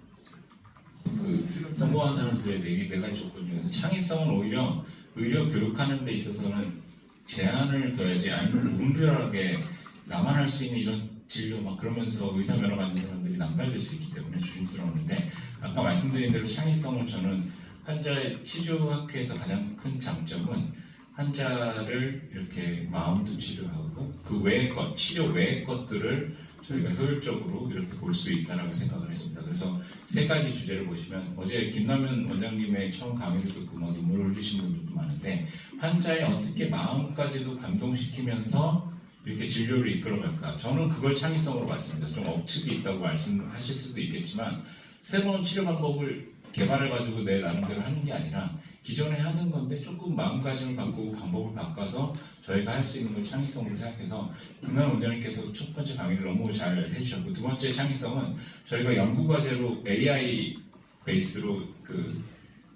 S4: 그 성공한 사람들의 네 가지 조건 중에서 창의성은 오히려 의료 교육하는 데 있어서는 제한을 둬야지 아니면 무분별하게 나만 할 수 있는 이런 진료 막 그러면서 의사 면허 가진 사람들이 남발될 수 있기 때문에 조심스러웠는데 아까 말씀드린 대로 창의성을 저는 환자의 치주학회에서 가장 큰 장점은 환자를 이렇게 마음도 치료하고 그 외의 것, 치료 외의 것들을 저희가 효율적으로 이렇게 볼 수 있다라고 생각을 했습니다. 그래서 세 가지 주제를 보시면 어제 김남현 원장님의 처음 강의를 듣고 막 눈물을 흘리신 분들도 많은데 환자의 어떻게 마음까지도 감동시키면서 이렇게 진료를 이끌어갈까? 저는 그걸 창의성으로 봤습니다. 좀 억측이 있다고 말씀하실 수도 있겠지만 새로운 치료 방법을 개발해가지고 내 나름대로 하는 게 아니라 기존에 하는 건데 조금 마음가짐을 바꾸고 방법을 바꿔서 저희가 할 수 있는 걸 창의성으로 생각해서 김남현 원장님께서 첫 번째 강의를 너무 잘 해주셨고 두 번째 창의성은 저희가 연구과제로 AI 베이스로 그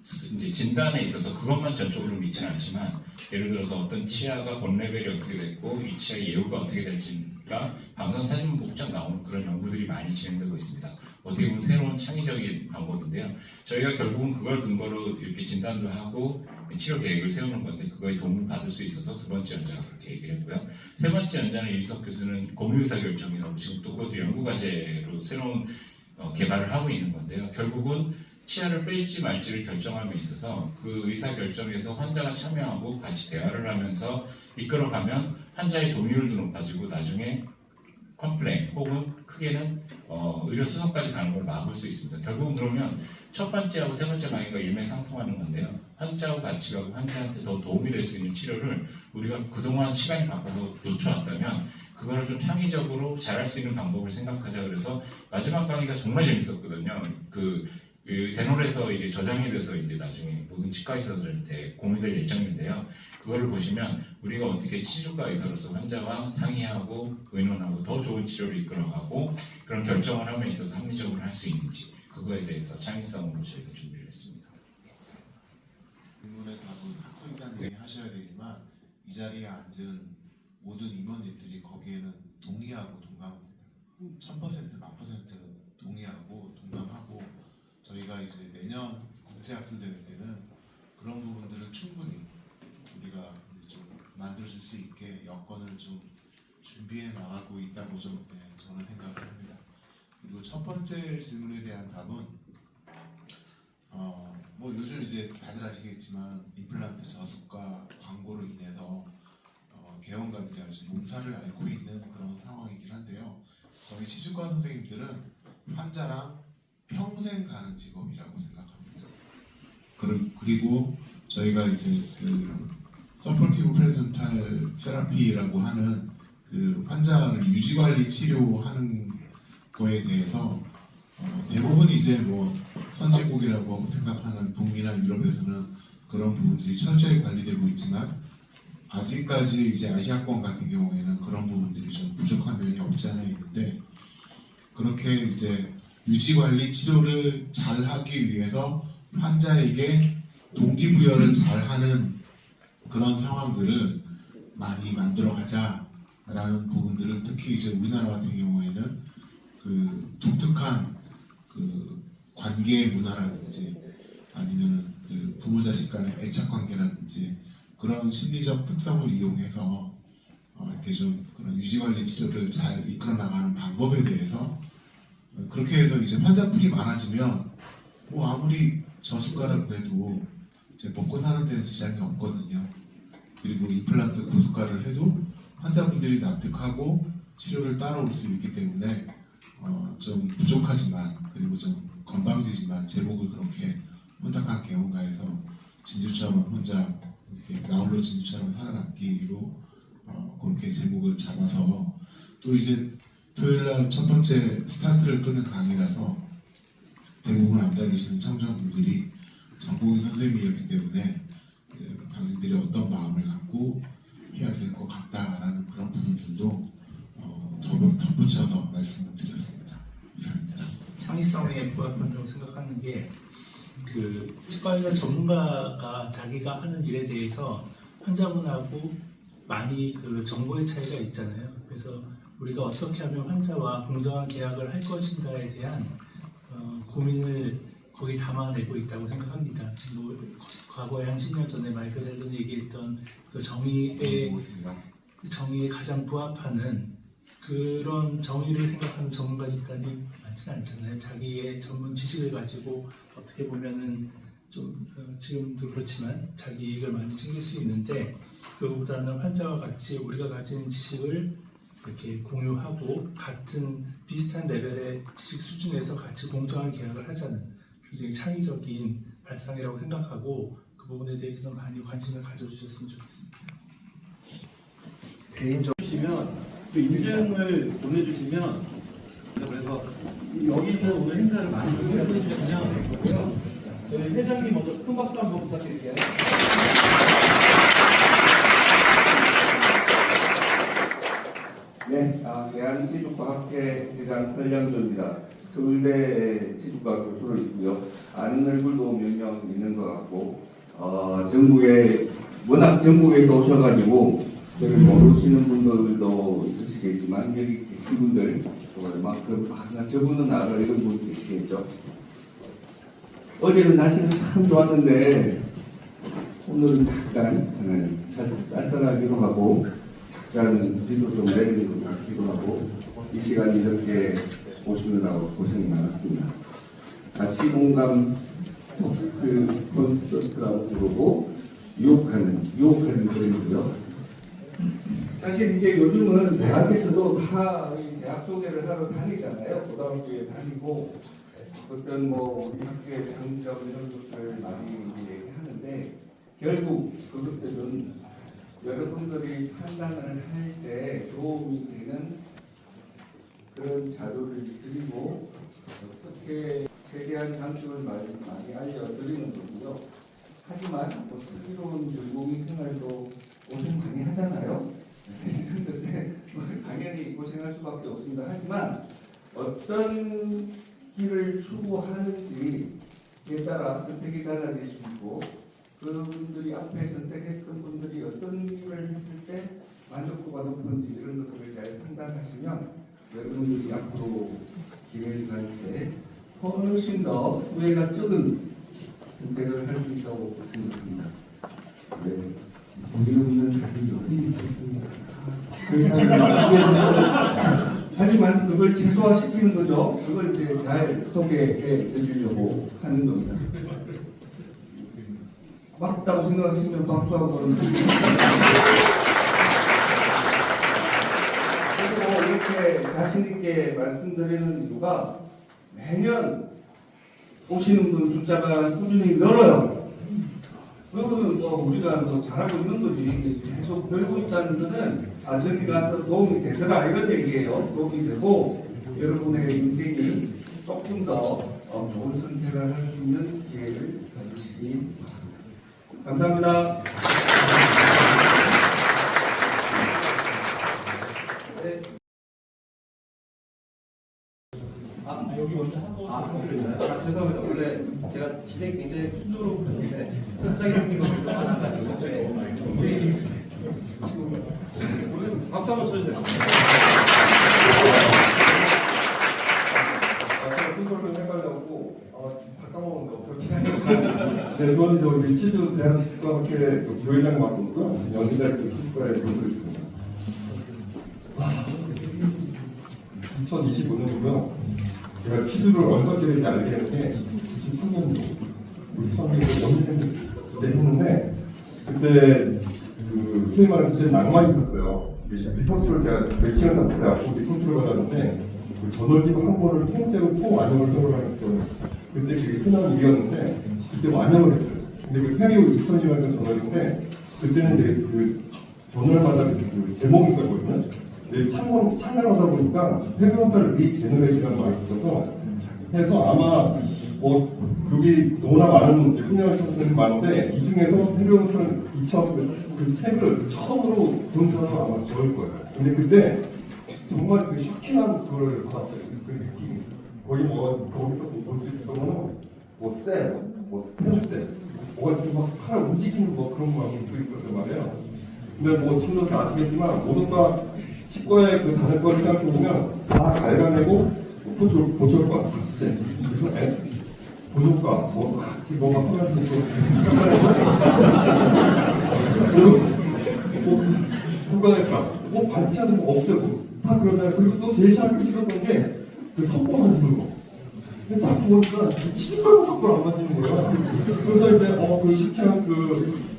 S4: 이제 진단에 있어서 그것만 전적으로 믿지는 않지만 예를 들어서 어떤 치아가 본 레벨이 어떻게 됐고 이 치아의 예후가 어떻게 될지가 방사선 사진 복장 나오는 그런 연구들이 많이 진행되고 있습니다. 어떻게 보면 새로운 창의적인 방법인데요. 저희가 결국은 그걸 근거로 이렇게 진단도 하고 치료 계획을 세우는 건데 그거에 도움을 받을 수 있어서 두 번째 연자가 그렇게 얘기를 했고요. 세 번째 연자는 이수석 교수는 공유의사결정이라고 지금 또 그것도 연구과제로 새로운 개발을 하고 있는 건데요. 결국은 치아를 뺄지 말지를 결정함에 있어서 그 의사결정에서 환자가 참여하고 같이 대화를 하면서 이끌어가면 환자의 동의율도 높아지고 나중에 컴플레인 혹은 크게는 의료 수송까지 가는 걸 막을 수 있습니다. 결국은 그러면 첫 번째하고 세 번째 강의가 일맥상통하는 건데요. 환자하고 같이 가고 환자한테 더 도움이 될 수 있는 치료를 우리가 그동안 시간이 바빠서 놓쳐왔다면 그거를 좀 창의적으로 잘할 수 있는 방법을 생각하자 그래서 마지막 강의가 정말 재밌었거든요. 그 대놀에서 이게 저장이 돼서 이제 나중에 모든 치과 의사들한테 공유될 예정인데요. 그걸 보시면 우리가 어떻게 치주과 의사로서 환자와 상의하고 의논하고 더 좋은 치료를 이끌어가고 그런 결정을 함에 있어서 합리적으로 할 수 있는지 그거에 대해서 창의성으로 저희가 준비를 했습니다.
S2: 질문의 답은 학술이사님이 하셔야 되지만 이 자리에 앉은 모든 임원님들이 거기에는 동의하고 동감합니다. 1000% 만 퍼센트 동의하고 동감하고 저희가 이제 내년 국제학술대회 때는 그런 부분들을 충분히 우리가 이제 좀 만들어줄 수 있게 여건을 좀 준비해 나가고 있다고 좀 저는 생각을 합니다. 그리고 첫 번째 질문에 대한 답은 뭐 요즘 이제 다들 아시겠지만 임플란트 저속과 광고로 인해서 개원가들이 아주 몸살을 앓고 있는 그런 상황이긴 한데요. 저희 치주과 선생님들은 환자랑 평생 가는 직업이라고 생각합니다. 그리고 저희가 이제 그 서포티브 프레젠탈 테라피라고 하는 그 환자를 유지관리 치료하는 거에 대해서 대부분 이제 뭐 선진국이라고 생각하는 북미나 유럽에서는 그런 부분들이 철저히 관리되고 있지만 아직까지 이제 아시아권 같은 경우에는 그런 부분들이 좀 부족한 면이 없지 않아 있는데 그렇게 이제 유지관리 치료를 잘 하기 위해서 환자에게 동기부여를 잘하는 그런 상황들을 많이 만들어 가자라는 부분들을 특히 이제 우리나라 같은 경우에는 그 독특한 그 관계 문화라든지 아니면 그 부모 자식 간의 애착 관계라든지 그런 심리적 특성을 이용해서 이렇게 좀 그런 유지관리 치료를 잘 이끌어 나가는 방법에 대해서 그렇게 해서 이제 환자풀이 많아지면 뭐 아무리 저수가라고 해도 이제 먹고 사는 데는 지장이 없거든요. 그리고 임플란트 고수가를 해도 환자분들이 납득하고 치료를 따라올 수 있기 때문에 좀 부족하지만 그리고 좀 건방지지만 제목을 그렇게 혼탁한 개원가에서 진주처럼 혼자 이렇게 나홀로 진주처럼 살아남기로 그렇게 제목을 잡아서 또 이제 토요일날 첫 번째 스타트를 끄는 강의라서 대부분 앉아 계시는 청중분들이 전공의 선생님이었기 때문에 이제 당신들이 어떤 마음을 갖고 해야 될 것 같다라는 그런 부분들도 덧붙여서 말씀을 드렸습니다. 이상입니다.
S9: 창의성에 부합한다고 생각하는 게 치과의사 전문가가 자기가 하는 일에 대해서 환자분하고 많이 정보의 차이가 있잖아요. 그래서 우리가 어떻게 하면 환자와 공정한 계약을 할 것인가에 대한 고민을 거기 담아내고 있다고 생각합니다. 뭐 과거에 한 10년 전에 마이클 셀든이 얘기했던 그 정의에 가장 부합하는 그런 정의를 생각하는 전문가 집단이 많지는 않잖아요. 자기의 전문 지식을 가지고 어떻게 보면은 좀 지금도 그렇지만 자기 이익을 많이 챙길 수 있는데 그거보다는 환자와 같이 우리가 가진 지식을 이렇게 공유하고 같은 비슷한 레벨의 지식 수준에서 같이 공정한 계약을 하자는 굉장히 창의적인 발상이라고 생각하고 그 부분에 대해서는 많이 관심을 가져주셨으면 좋겠습니다.
S10: 주시면 그 인증을 보내주시면 그래서 여기 있는 오늘 행사를 많이 응원해 주시면 저희 회장님 먼저 큰 박수 한번 부탁드릴게요.
S1: 네, 대한치주과학회 회장 설량조입니다. 서울대 치주과 교수를 있고요. 아는 얼굴도 몇 명 있는 것 같고, 워낙 전국에서 오셔가지고 저를 모르시는 분들도 있으시겠지만 여기 계신 분들 또 얼마큼 저분은 알아 이런 분 계시겠죠. 어제는 날씨가 참 좋았는데 오늘은 약간 쌀쌀하기도 하고 약간 비도 좀 내리는 것 같기도 하고 이 시간 이렇게 오시느라고 고생이 많았습니다. 같이 공감 그 콘서트라고 부르고 유혹하는 그림이고요. 사실 이제 요즘은 대학에서도 다 대학 소개를 하러 다니잖아요. 고등학교에 다니고 어떤 뭐 우리 학교의 장점 이런 것들을 많이 얘기하는데 결국 그것들은 여러분들이 판단을 할 때 도움이 되는 그런 자료를 드리고 어떻게 최대한 장점을 많이 알려드리는 거고요. 하지만 뭐 슬기로운 전공의 생활도 고생 많이 하잖아요. 그런데 당연히 고생할 수밖에 없습니다. 하지만 어떤 길을 추구하는지에 따라 선택이 달라질 수 있고 그분들이 앞에 선택했던 분들이 어떤 일을 했을 때 만족도가 높은지 이런 것들을 잘 판단하시면 여러분들이 앞으로 기회를 갈 때 훨씬 더 후회가 적은 선택을 할 수 있다고 생각합니다. 네. 우리 없는 자들이 어디 있겠습니까? 하지만 그걸 최소화시키는 거죠. 그걸 이제 잘 소개해 드리려고 하는 겁니다. 맞다고 생각하시면 박수하고 그러는 그리고 이렇게 자신있게 말씀드리는 이유가 매년 오시는 분 숫자가 꾸준히 늘어요. 그거는 뭐 우리가 더 잘하고 있는 거지 계속 늘고 있다는 것은 저기 가서 도움이 되더라 이런 얘기예요. 도움이 되고 여러분의 인생이 조금 더 좋은 선택을 할 수 있는 기회를 가지시기 바랍니다. 감사합니다.
S10: 여기 먼저 하고 죄송합니다. 원래 제가 진행 굉장히 순조로운 편인데 갑자기 생긴 것들이 많아가지고 박수 한번 쳐주세요.
S11: 제가 순서를 헷갈려갖고 다 까먹었는데 어떻게 저기 치주 대한치과학회 그 부회장 맡고 있고요. 연세대학교 치과에 교수 있습니다. 2025년이고요. 제가 치주를 얼마까지 알게 된 게 93년도 우리 선생님이 연세대 때 했는데 그때 그 소위 말하는 그때 낭만이 있었어요. 리포트를 제가 몇 시간 남짓 앞으로 리포트를 받았는데 그 저널집 한 권을 통째로 완형을 해버렸던 그때 그게 흔한 일이었는데 그때 완형을 했어요. 근데 그 페리오 2000이라는 저널인데 그때는 이제 그 저널마다 그 제목이 있었거든요. 근데 참관하다 보니까 페리온탈 리제너레이션이라는 말이 있어서 해서 아마 뭐 여기 너무나 많은 훈련을 선생님 많은데 이 중에서 페리온탈 2000 그 책을 처음으로 본 사람은 아마 저일 거예요. 근데 그때 정말 그 쇼킹한 그걸 봤어요. 그 느낌. 거의 뭐 거기서 볼 수 있었던 거는 뭐 셀, 뭐 스템셀, 뭐가 좀 막 살아 움직이는 뭐 그런 거 볼 수 있었단 말이에요. 근데 뭐 친구들 다 아시겠지만 모든 과 치과에 그 다른 거를 생각해보면 다 갈가내고 보철과 삭제, 그래서 보조과 뭐가 하면서 불가냈다. 뭐 반찬은 뭐 없애고 다 그러다. 그리고 또 제일 하기 싫었던 게 그 석고 만지는 거. 근데 딱 보니까 실감 석고를 안 만지는 거야. 그래서 이제 그 실패한 그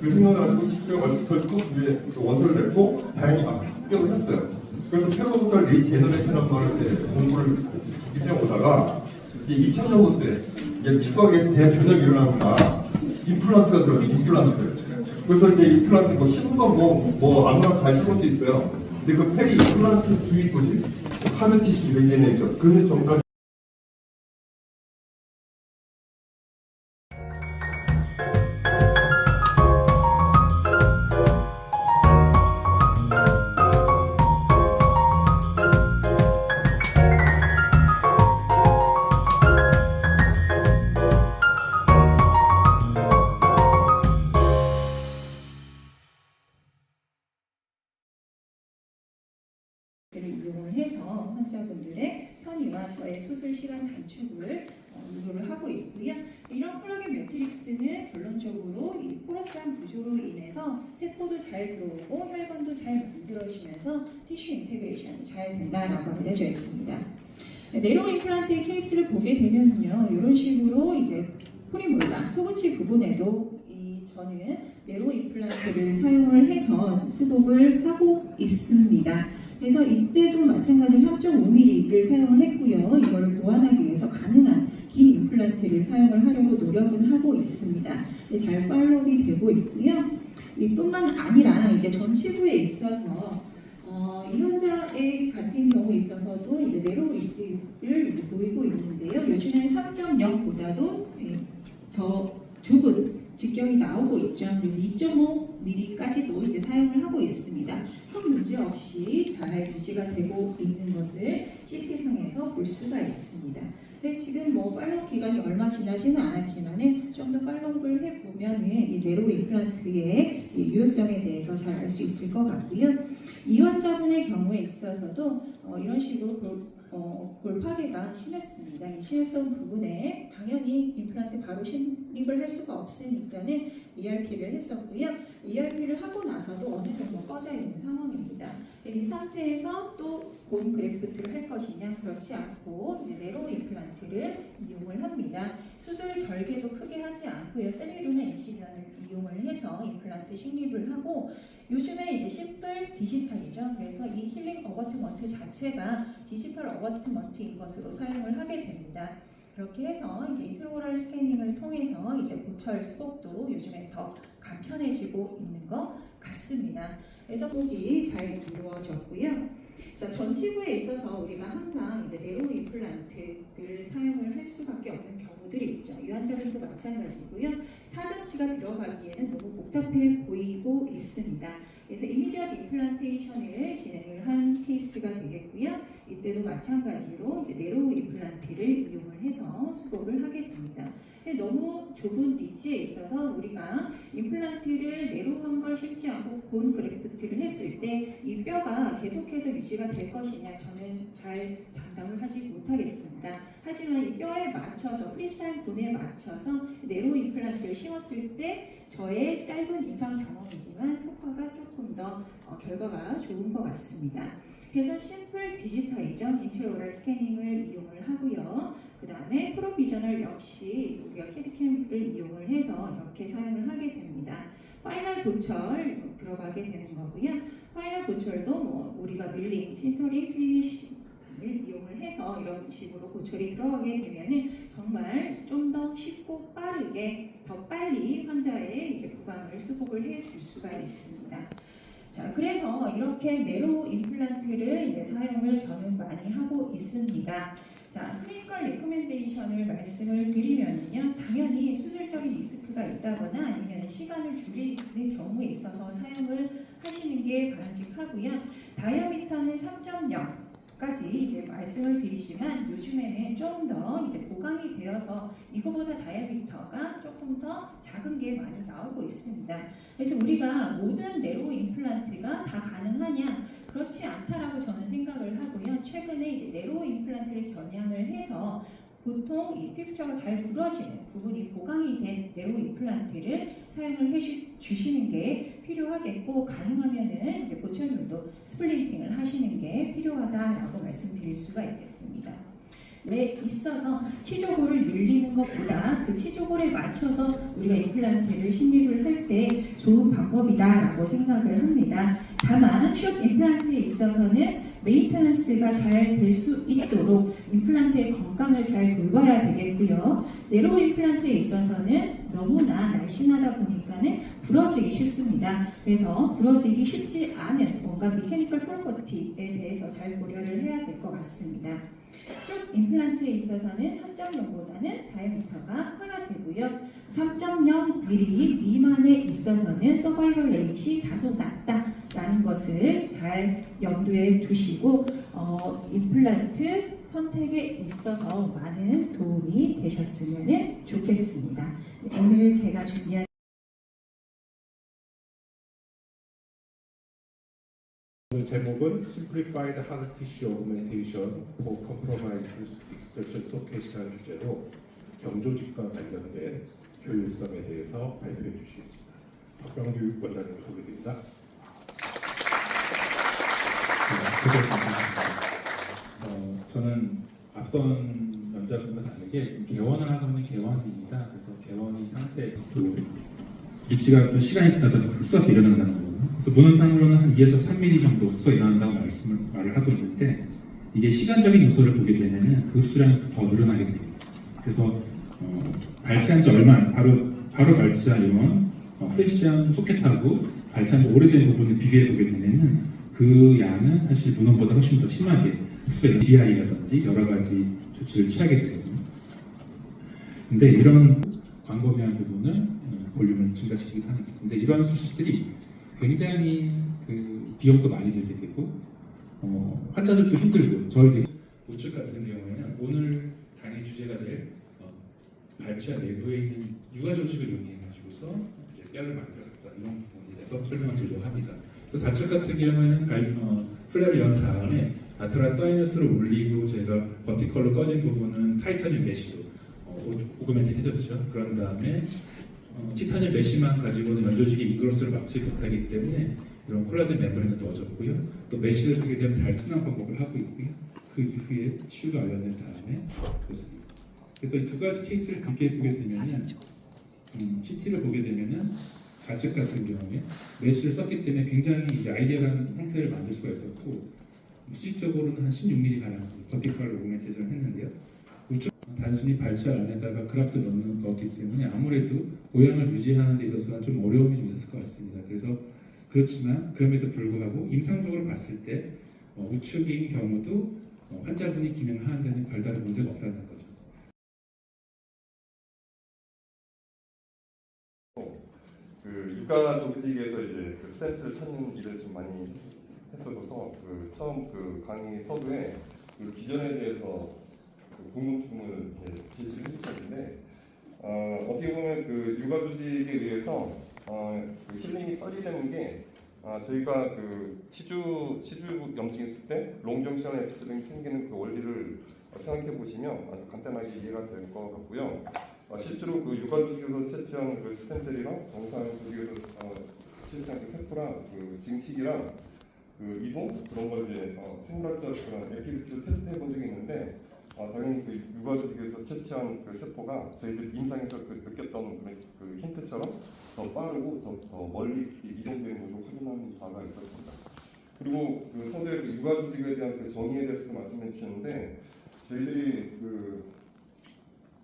S11: 생각을 가지고 실패를 결국 이제 원서를 냈고 다행히 합격을 했어요. 그래서 페로몬탈 리제너레이션이라는 말을 이제 공부를 해오다가 이제 2000년도 때 이제 치과계 대변혁이 일어납니다. 임플란트가 들어서 임플란트. 그래서 이제 임플란트 뭐 심은 건 뭐 아무나 잘 심을 수 있어요. 근데 그 페리 임플란트 주위 부지 하드 티슈 리제너레이션 그 전까지
S12: 를 이용을 해서 환자분들의 편의와 저의 수술 시간 단축을 유도를 하고 있고요. 이런 콜라겐 매트릭스는 결론적으로 이 포러스한 구조로 인해서 세포도 잘 들어오고 혈관도 잘 만들어지면서 티슈 인테그레이션이 잘 된다라고 알려져 있습니다. 네로 임플란트의 케이스를 보게 되면요, 이런 식으로 이제 프리몰라 소구치 부분에도 저는 네로 임플란트를 사용을 해서 수복을 하고 있습니다. 그래서 이때도 마찬가지로 3.5mm를 사용을 했고요. 이거를 보완하기 위해서 가능한 긴 임플란트를 사용을 하려고 노력은 하고 있습니다. 잘 팔로우이 되고 있고요. 이뿐만 아니라 이제 전치부에 있어서 이 환자의 같은 경우에 있어서도 이제 네로 립지를 이제 보이고 있는데요. 요즘엔 3.0보다도 더 좁은 직경이 나오고 있죠. 그래서 2.5mm까지도 이제 사용을 하고 있습니다. 큰 문제 없이 잘 유지가 되고 있는 것을 CT상에서 볼 수가 있습니다. 근데 지금 뭐 팔로우 기간이 얼마 지나지는 않았지만은 좀 더 팔로우를 해보면은 이 네로 임플란트의 유효성에 대해서 잘 알 수 있을 것 같고요. 이 환자분의 경우에 있어서도 이런 식으로 볼 파괴가 심했습니다. 이 심했던 부분에 당연히 임플란트 바로 심입을 할 수가 없으니까는 ERP를 했었고요. ERP를 하고 나서도 어느 정도 꺼져 있는 상황입니다. 이 상태에서 또 본 그래프트를 할 것이냐, 그렇지 않고 이제 네로 임플란트를 이용을 합니다. 수술 절개도 크게 하지 않고요. 세미루나 인시전을 이용을 해서 임플란트 식립을 하고, 요즘에 이제 심플 디지털이죠. 그래서 이 힐링 어거트먼트 자체가 디지털 어거트먼트인 것으로 사용을 하게 됩니다. 그렇게 해서 이제 인트로오럴 스캐닝을 통해서 이제 보철 수복도 요즘에 더 간편해지고 있는 것 같습니다. 그래서 수복이 잘 이루어졌고요. 자, 전치부에 있어서 우리가 항상 이제 네로 임플란트를 사용을 할 수밖에 없는 경우들이 있죠. 이 환자들도 마찬가지고요. 사전치가 들어가기에는 너무 복잡해 보이고 있습니다. 그래서 이미디엇 임플란테이션을 진행을 한 케이스가 되겠고요. 이때도 마찬가지로 이제 네로우 임플란트를 이용을 해서 수복을 하게 됩니다. 너무 좁은 리치에 있어서 우리가 임플란트를 네로우한 걸 심지 않고 본 그래프트를 했을 때 이 뼈가 계속해서 유지가 될 것이냐 저는 잘 장담을 하지 못하겠습니다. 하지만 이 뼈에 맞춰서 프리스타일 본에 맞춰서 네로우 임플란트를 심었을 때 저의 짧은 임상 경험이지만 효과가 조금 더 결과가 좋은 것 같습니다. 그래서 심플 디지털이죠. 인트라오럴 스캐닝을 이용을 하고요. 그 다음에 프로비저널 역시 우리가 캐드캠을 이용을 해서 이렇게 사용을 하게 됩니다. 파이널 보철 들어가게 되는 거고요. 파이널 보철도 뭐 우리가 밀링, 신터링, 피니쉬를 이용을 해서 이런 식으로 보철이 들어가게 되면은 정말 좀 더 쉽고 빠르게 더 빨리 환자의 이제 구강을 수복을 해줄 수가 있습니다. 자, 그래서 이렇게 네로우 임플란트를 이제 사용을 저는 많이 하고 있습니다. 자, 클리니컬 레코멘데이션을 말씀을 드리면요, 당연히 수술적인 리스크가 있다거나 아니면 시간을 줄이는 경우에 있어서 사용을 하시는 게 바람직하고요. 다이아미터는 3.0까지 이제 말씀을 드리지만 요즘에는 좀 더 이제 보강이 되어서 이거보다 다이아미터가 조금 더 작은 게 많이 나오고 있습니다. 그래서 우리가 모든 네로우 임플란트가 다 가능하냐? 그렇지 않다라고 저는 생각을 하고요. 최근에 이제 네로우 임플란트를 겨냥을 해서 보통 이 픽스처가 잘 부러지는 부분이 보강이 된 네로우 임플란트를 사용을 해주시는 게 필요하겠고, 가능하면은 이제 보철물도 스플리팅을 하시는 게 필요하다라고 말씀드릴 수가 있겠습니다. 왜 있어서 치조골을 늘리는 것보다 그 치조골에 맞춰서 우리가 임플란트를 심입을 할 때 좋은 방법이다라고 생각을 합니다. 다만 숏 임플란트에 있어서는 메인테넌스가 잘 될 수 있도록 임플란트의 건강을 잘 돌봐야 되겠고요. 네로우 임플란트에 있어서는 너무나 날씬하다 보니까는 부러지기 쉽습니다. 그래서 부러지기 쉽지 않은 뭔가 미케니컬 프로퍼티에 대해서 잘 고려를 해야 될 것 같습니다. 숏 임플란트에 있어서는 3.0보다는 다이아미터가 커야 되고요. 3.0mm 미만에 있어서는 서바이벌 레이트이 다소 낮다라는 것을 잘 염두에 두시고 임플란트 선택에 있어서 많은 도움이 되셨으면 좋겠습니다. 오늘 제가 준비한
S11: 오늘 제목은 Simplified Hard Tissue Augmentation for Compromised Extraction Socket이라는 주제로 경조직과 관련된 교육성에 대해서 발표해 주시겠습니다. 박병규 원장님 소개드립니다.
S10: 저는 앞선 연장과 다르게 개원을 하고 있는 개원입니다. 그래서 개원이 상태 또 리치가 또 시간이 지나다 보면 흡수가 일어난다는 거거든요. 그래서 문헌상으로는 한 2에서 3mm 정도 흡수가 일어난다고 말을 하고 있는데, 이게 시간적인 요소를 보게 되면은 그 흡수량이 더 늘어나게 됩니다. 그래서 발치한 지 얼마 안, 바로 발치한 이런 프레시한 소켓하고 발치한 지 오래된 부분을 비교해 보게 되면은 그 양은 사실 문헌보다 훨씬 더 심하게 흡수에 DI라든지 여러 가지 조치를 취하게 되거든요. 근데 이런 광범위한 부분을 볼륨을 증가시키기도 합니다. 근데 이런 수술들이 굉장히 그 비용도 많이 들게 되고 환자들도 힘들고, 저희들 우측 같은 경우에는 오늘 강의 주제가 될 발치아 내부에 있는 유가 조직을 이용해 가지고서 뼈를 만들었다, 이런 부분에 대해서 설명을 드리려고 합니다. 그래서 좌측 같은 경우에는 플랩을 연 다음에 라테랄 사이너스를 올리고 제가 버티컬로 꺼진 부분은 타이타늄 메쉬로 오그멘팅 해줬죠. 그런 다음에 티타늄 메쉬만 가지고는 연조직의 인그로스를 막지 못하기 때문에 이런 콜라겐 멤브레인을 넣어줬고요. 또 메쉬를 쓰게 되면 달투난 방법을 하고 있고요. 그 이후에 치유가 완료된 다음에 그렇습니다. 그래서 이 두 가지 케이스를 비교해 보게 되면은 CT를 보게 되면은 좌측 같은 경우에 메쉬를 썼기 때문에 굉장히 이제 아이디어라는 형태를 만들 수가 있었고, 수직적으로는 한 16mm 가량 버티컬 오그멘테이션을 했는데요. 우측 단순히 발치 안에다가 그라프트 넣었기 때문에 아무래도 모양을 유지하는 데 있어서는 좀 어려움이 좀 있었을 것 같습니다. 그래서 그렇지만 그럼에도 불구하고 임상적으로 봤을 때 우측인 경우도 환자분이 기능하는 데는 별다른 문제가 없다는 거죠.
S11: 그 유가 좁히기 위해서 이제 그 스탠트를 찾는 일을 좀 많이 했었어서 그 처음 그 강의 서두에 그 기전에 대해서 그 궁금증을 이제 제시를 해주셨는데 어떻게 보면 그 육아조직에 의해서 그 힐링이 빨리 되는 게 저희가 그 치주 염증이 있을 때 롱정션 에피스링이 생기는 그 원리를 생각해 보시면 아주 간단하게 이해가 될 것 같고요. 실제로 그 육아조직에서 채취한 그 스템셀이랑 정상 조직에서 채취한 그 세포랑 그 증식이랑 그 이동 그런 걸 이제 생물학적 그런 액티비티를 테스트해 본 적이 있는데 당연히 그 육아조직에서 채취한 그 세포가 저희들 임상에서 느꼈던 그 힌트처럼 더 빠르고 더 멀리 이동되는 것을 확인한 바가 있었습니다. 그리고 그 서두에 그 육아조직에 대한 그 정의에 대해서도 말씀해 주셨는데 저희들이 그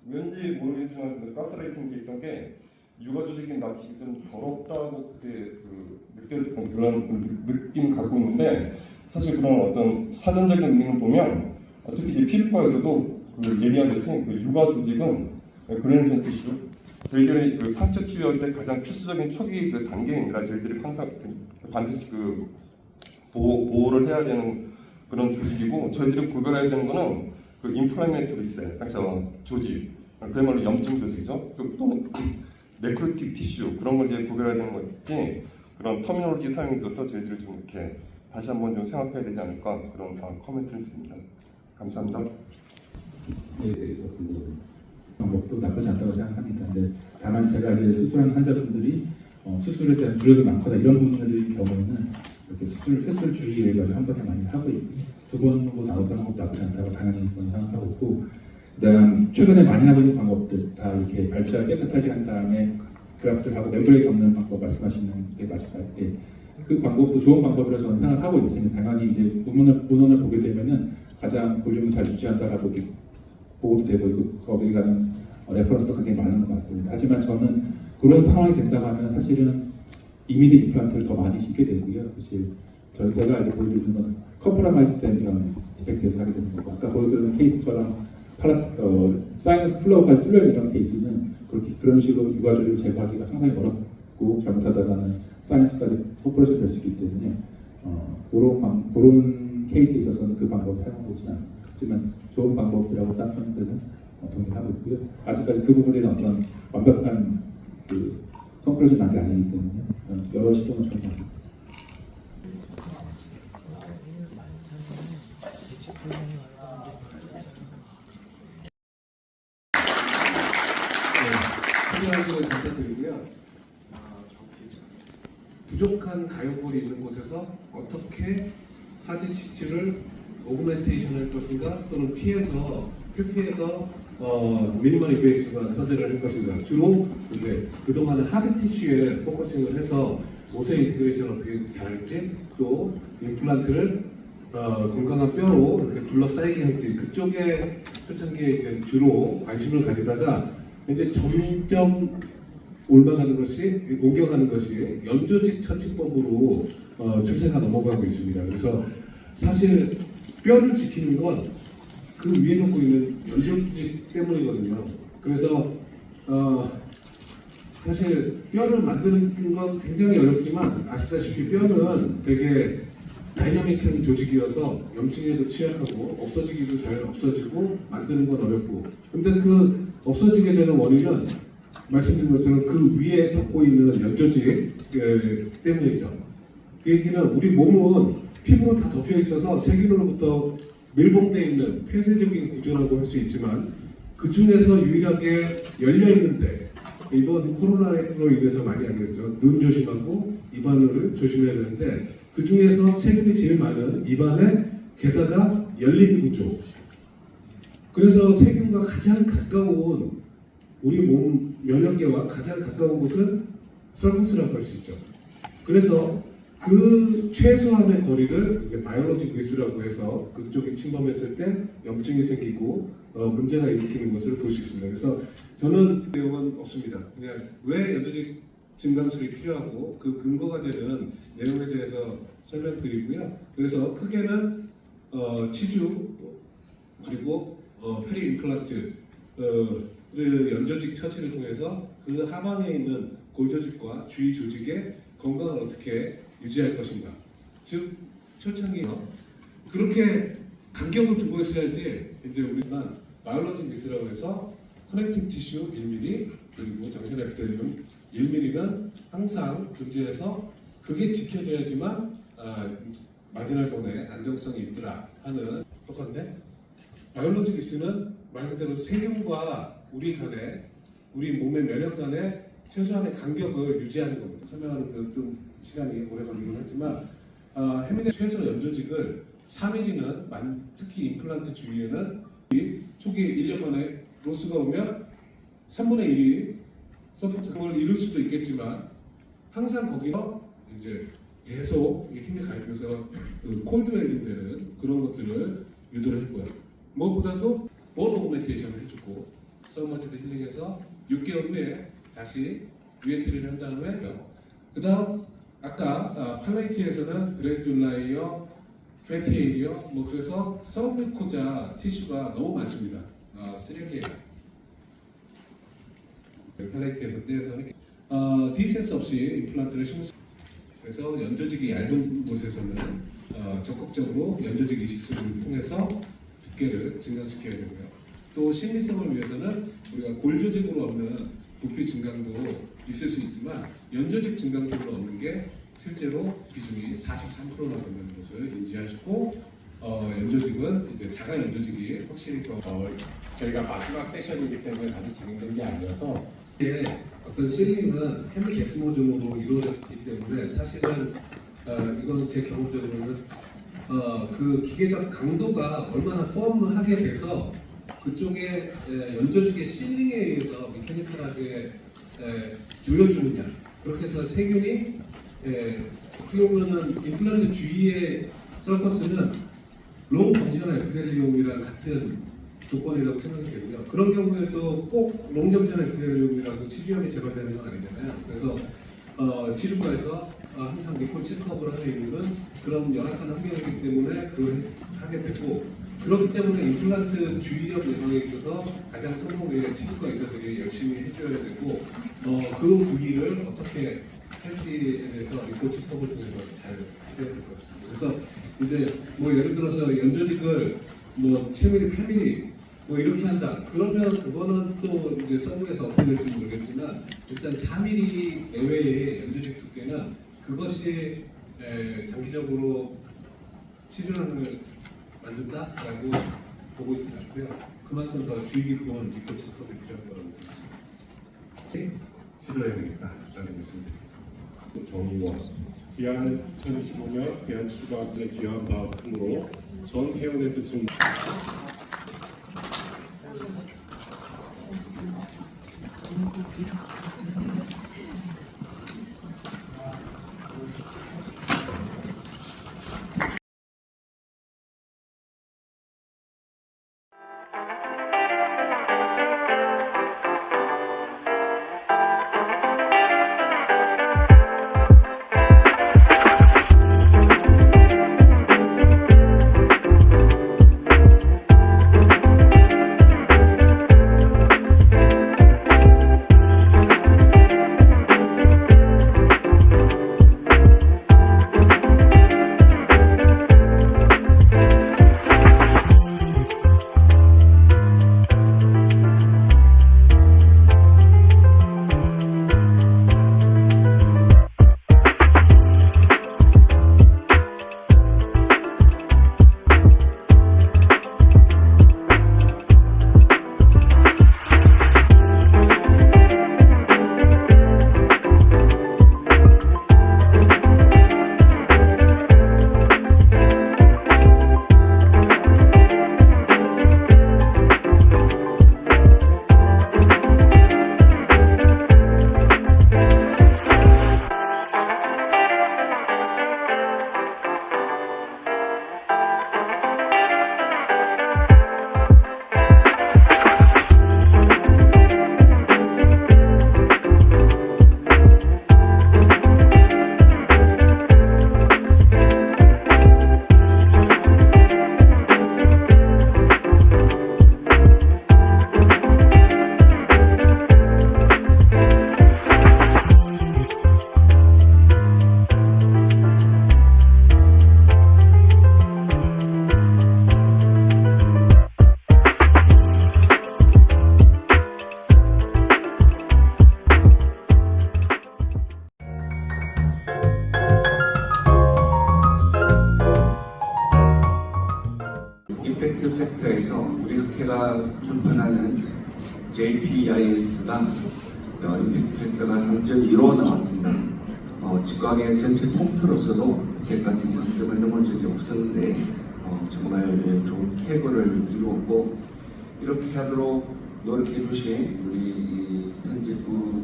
S11: 왠지 모르겠지만 그 가스라이팅 게 있던 게 육아조직이 마치 좀 더럽다고 그때 그 느꼈던 그런 느낌 갖고 있는데 사실 그런 어떤 사전적인 의미를 보면 특히 이제 피부과에서도 그 얘기하듯이 그 육아조직은 그레이션 티슈 저희들이 그 상처 치유할 때 가장 필수적인 초기 그 단계입니다. 저희들이 항상 반드시 그 보호를 해야 되는 그런 조직이고 저희들이 구별해야 되는 거는 그 인플라메이터리 셀, 그러니까 조직, 그야말로 염증 조직이죠. 또는 네크로틱 티슈 그런 걸 이제 구별해야 되는 거지 그런 터미놀로지 사용에 있어서 저희들이 좀 이렇게 다시 한번 좀 생각해야 되지 않을까 그런 코멘트를 드립니다. 감사합니다.
S10: 에 대해서 그 방법도 나쁘지 않다고 생각합니다. 근데 다만 제가 이제 수술하는 환자분들이 수술에 대한 두려움이 많거나 이런 분들의 경우에는 이렇게 횟수를 줄이기 위해서 한 번에 많이 하고 있고 두 번 정도 나눠서 하는 것도 나쁘지 않다고 당연히 생각하고 있고 그다음 최근에 많이 하고 있는 방법들 다 이렇게 발치를 깨끗하게 한 다음에 그라프트하고 멤브레인 덮는 방법 말씀하시는 게 맞을까요? 예. 그 방법도 좋은 방법이라 저는 생각하고 있으니 당연히 이제 문헌을 보게 되면은 가장 볼륨을 잘 유지한다라고 보고도 되고 있고 거기에 가는 레퍼런스도 굉장히 많은 것 같습니다. 하지만 저는 그런 상황이 된다고 하면 사실은 이미디 임플란트를 더 많이 심게 되고요. 사실 제가 이제 보여드리는 건 컴프라마이즈 된 이런 디펙트에서 하게 되는 거고 아까 보여드리는 케이스처럼 사이너스 플로우까지 뚫려 있는 케이스는 그런 식으로 육아조직을 제거하기가 상당히 어렵고 잘못하다가는 사이너스까지 오퍼레이션 될 수 있기 때문에 그런 케이스에 있어서는 그 방법을 사용하고 있지는 않습니다. 하지만 좋은 방법이라고 다른 분들은 동의하고 있고요. 아직까지 그 부분에 대한 어떤 완벽한 그 컨클루전 난 게 아니기 때문에 여러 시도는 정말
S8: 참여하시는 감사드리고요. 부족한 가용골이 있는 곳에서 어떻게 하드 티슈를 오그멘테이션 할 것인가 또는 피해서 미니멀 인베이시브한 서저리를 할 것인가 주로 이제 그동안은 하드 티슈에 포커싱을 해서 오세 인티그레이션 어떻게 잘할지 또 임플란트를 건강한 뼈로 이렇게 둘러싸이게 할지 그쪽에 초창기에 이제 주로 관심을 가지다가 이제 점점 옮겨가는 것이 연조직 처치법으로 추세가 넘어가고 있습니다. 그래서 사실 뼈를 지키는 건 그 위에 놓고 있는 연조직 때문이거든요. 그래서 사실 뼈를 만드는 건 굉장히 어렵지만 아시다시피 뼈는 되게 다이나믹한 조직이어서 염증에도 취약하고 없어지기도 잘 없어지고 만드는 건 어렵고 근데 그 없어지게 되는 원인은 말씀드린 것처럼 그 위에 덮고 있는 연조직 때문이죠. 그 얘기는 우리 몸은 피부로 다 덮여 있어서 세균으로부터 밀봉되어 있는 폐쇄적인 구조라고 할 수 있지만 그 중에서 유일하게 열려 있는데 이번 코로나로 인해서 많이 알게 되죠. 눈 조심하고 입안을 조심해야 되는데 그 중에서 세균이 제일 많은 입안에 게다가 열린 구조. 그래서 세균과 가장 가까운 우리 몸 면역계와 가장 가까운 곳은 서커스라고 할 수 있죠. 그래서 그 최소한의 거리를 이제 바이올로직 리스라고 해서 그쪽이 침범했을 때 염증이 생기고 문제가 일으키는 것을 볼 수 있습니다. 그래서 저는 내용은 없습니다. 그냥 왜 연조직 증강술이 필요하고 그 근거가 되는 내용에 대해서 설명드리고요. 그래서 크게는 치주 그리고 페리 임플란트 연조직 처치를 통해서 그 하방에 있는 골조직과 주위 조직의 건강을 어떻게 유지할 것인가. 즉 초창기 그렇게 간격을 두고 있어야지 이제 우리만 바이올로직 미스라고 해서 커넥팅 티슈 1mm 그리고 정신 에피텔리움 1mm는 항상 존재해서 그게 지켜져야지만 마지날 본에 안정성이 있더라 하는 똑같네. 바이올로직 미스는 말 그대로 세균과 우리 간에 우리 몸의 면역 간에 최소한의 간격을 유지하는 겁니다. 설명하는 좀 시간이 오래 걸리긴 하지만 해밀의 최소 연조직을 3mm는 특히 임플란트 주위에는 초기 1년 만에 로스가 오면 3분의 1이 서포트 그걸 이룰 수도 있겠지만 항상 거기서 이제 계속 힘이 가해지면서 그 콜드 웰딩 되는 그런 것들을 유도를 했고요. 무엇보다도 본 오그멘테이션을 해주고 서머티드 힐링해서 6개월 후에 다시 리엔트리를 한 다음에 그 다음 아까 팔레이트에서는 그랜듈라이어, 패티에리어 그래서 서브뮤코자 티슈가 너무 많습니다. 쓰레기예요. 팔레이트에서 떼서 디센스 없이 임플란트를 심을 그래서 연조직이 얇은 곳에서는 적극적으로 연조직 이식술을 통해서 두께를 증강시켜야 되고요. 또 심리성을 위해서는 우리가 골조직으로 얻는 부피 증강도 있을 수 있지만 연조직 증강술로 얻는 게 실제로 비중이 43%나 된다는 것을 인지하시고 연조직은 이제 자가 연조직이 확실히 더
S6: 저희가 마지막 세션이기 때문에 다들 진행된 게 아니어서
S8: 이게 어떤 실링은 헤미게스모종으로 이루어졌기 때문에 사실은 이거는 제 경험적으로는 그 기계적 강도가 얼마나 펌하게 돼서 그쪽에 연조직의 실링에 의해서 메커니컬하게 조여주느냐 그렇게 해서 세균이 어떻게 보면은 임플란트 주위의 서커스는 롱 정지나 에피델리움이랑 같은 조건이라고 생각이 되고요. 그런 경우에도 꼭 롱정지나 에피델리움이라고 치주염이 재발되는 건 아니잖아요. 그래서 치주과에서 항상 리콜 체크업을 하는 이유는 그런 열악한 환경이기 때문에 그걸 하게 되고 그렇기 때문에 임플란트 주위염 예방에 있어서 가장 성공의 치주과 의사들이 열심히 해줘야 되고 그 부위를 어떻게 할지에 대해서 리콜 체크업을 통해서 잘 해야 될 것 같습니다. 그래서 이제 예를 들어서 연조직을 7mm, 8mm 이렇게 한다. 그러면 그거는 또 이제 서브에서 어떻게 될지 모르겠지만 일단 4mm 내외의 연조직 두께는 그것이 장기적으로 치주량을 만든다라고 보고 있지 않고요. 그만큼 더 주의 깊은 리콜 체크업이 필요한 거라고 생각합니다. 시도해야 되겠다라는 말씀드립니다.
S11: 정의원 귀하는 2025년 대한치주과학회 귀한 바으로 전 회원의 뜻을
S1: 치료학회가 출판하는 JPIS가 임팩트 팩터가 3.15 나왔습니다. 치과의 전체 통틀어서도 이때까지 3점을 넘은 적이 없었는데 정말 좋은 쾌거를 이루었고, 이렇게 하도록 노력해 주신 우리 편집부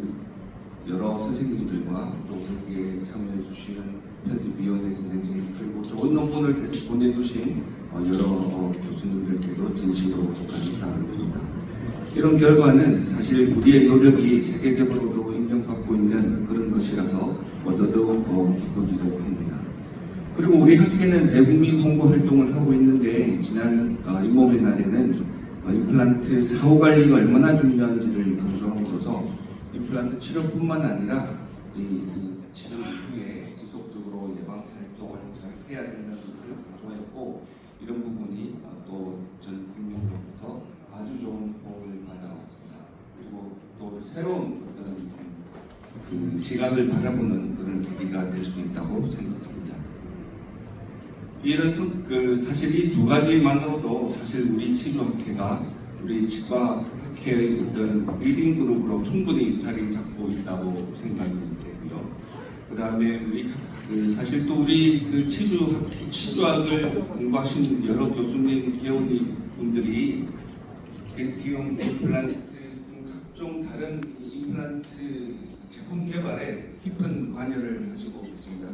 S1: 여러 선생님들과 또 거기에 참여해 주시는 편집위원회 선생님, 그리고 좋은 논문을 계속 보내주신 여러 교수님들께도 진심으로 감사를 드립니다. 이런 결과는 사실 우리의 노력이 세계적으로도 인정받고 있는 그런 것이라서 더더욱 기쁘기도 합니다. 그리고 우리 학회는 대국민 홍보 활동을 하고 있는데, 지난 잇몸의 날에는 임플란트 사후 관리가 얼마나 중요한지를 강조함으로써 임플란트 치료뿐만 아니라 이 치료 이후에 지속적으로 예방 활동을 잘 해야 된다는 것을 강조했고, 이런 부분이 또 전 국민으로부터 아주 좋은 호응을 받아왔습니다. 그리고 또 새로운 어떤 그 시각을 바라보는 그런 계기가 될 수 있다고 생각합니다. 이런 사실 이 두 가지만으로도 사실 우리 치료학회가 우리 치과학회의 어떤 리딩 그룹으로 충분히 자리 잡고 있다고 생각이 되고요. 그 다음에 우리 사실 또 우리 그 치료학을 공부하신 여러 교수님, 개원이 분들이 덴티움 임플란트 각종 다른 임플란트 제품 개발에 깊은 관여를 가지고 있습니다.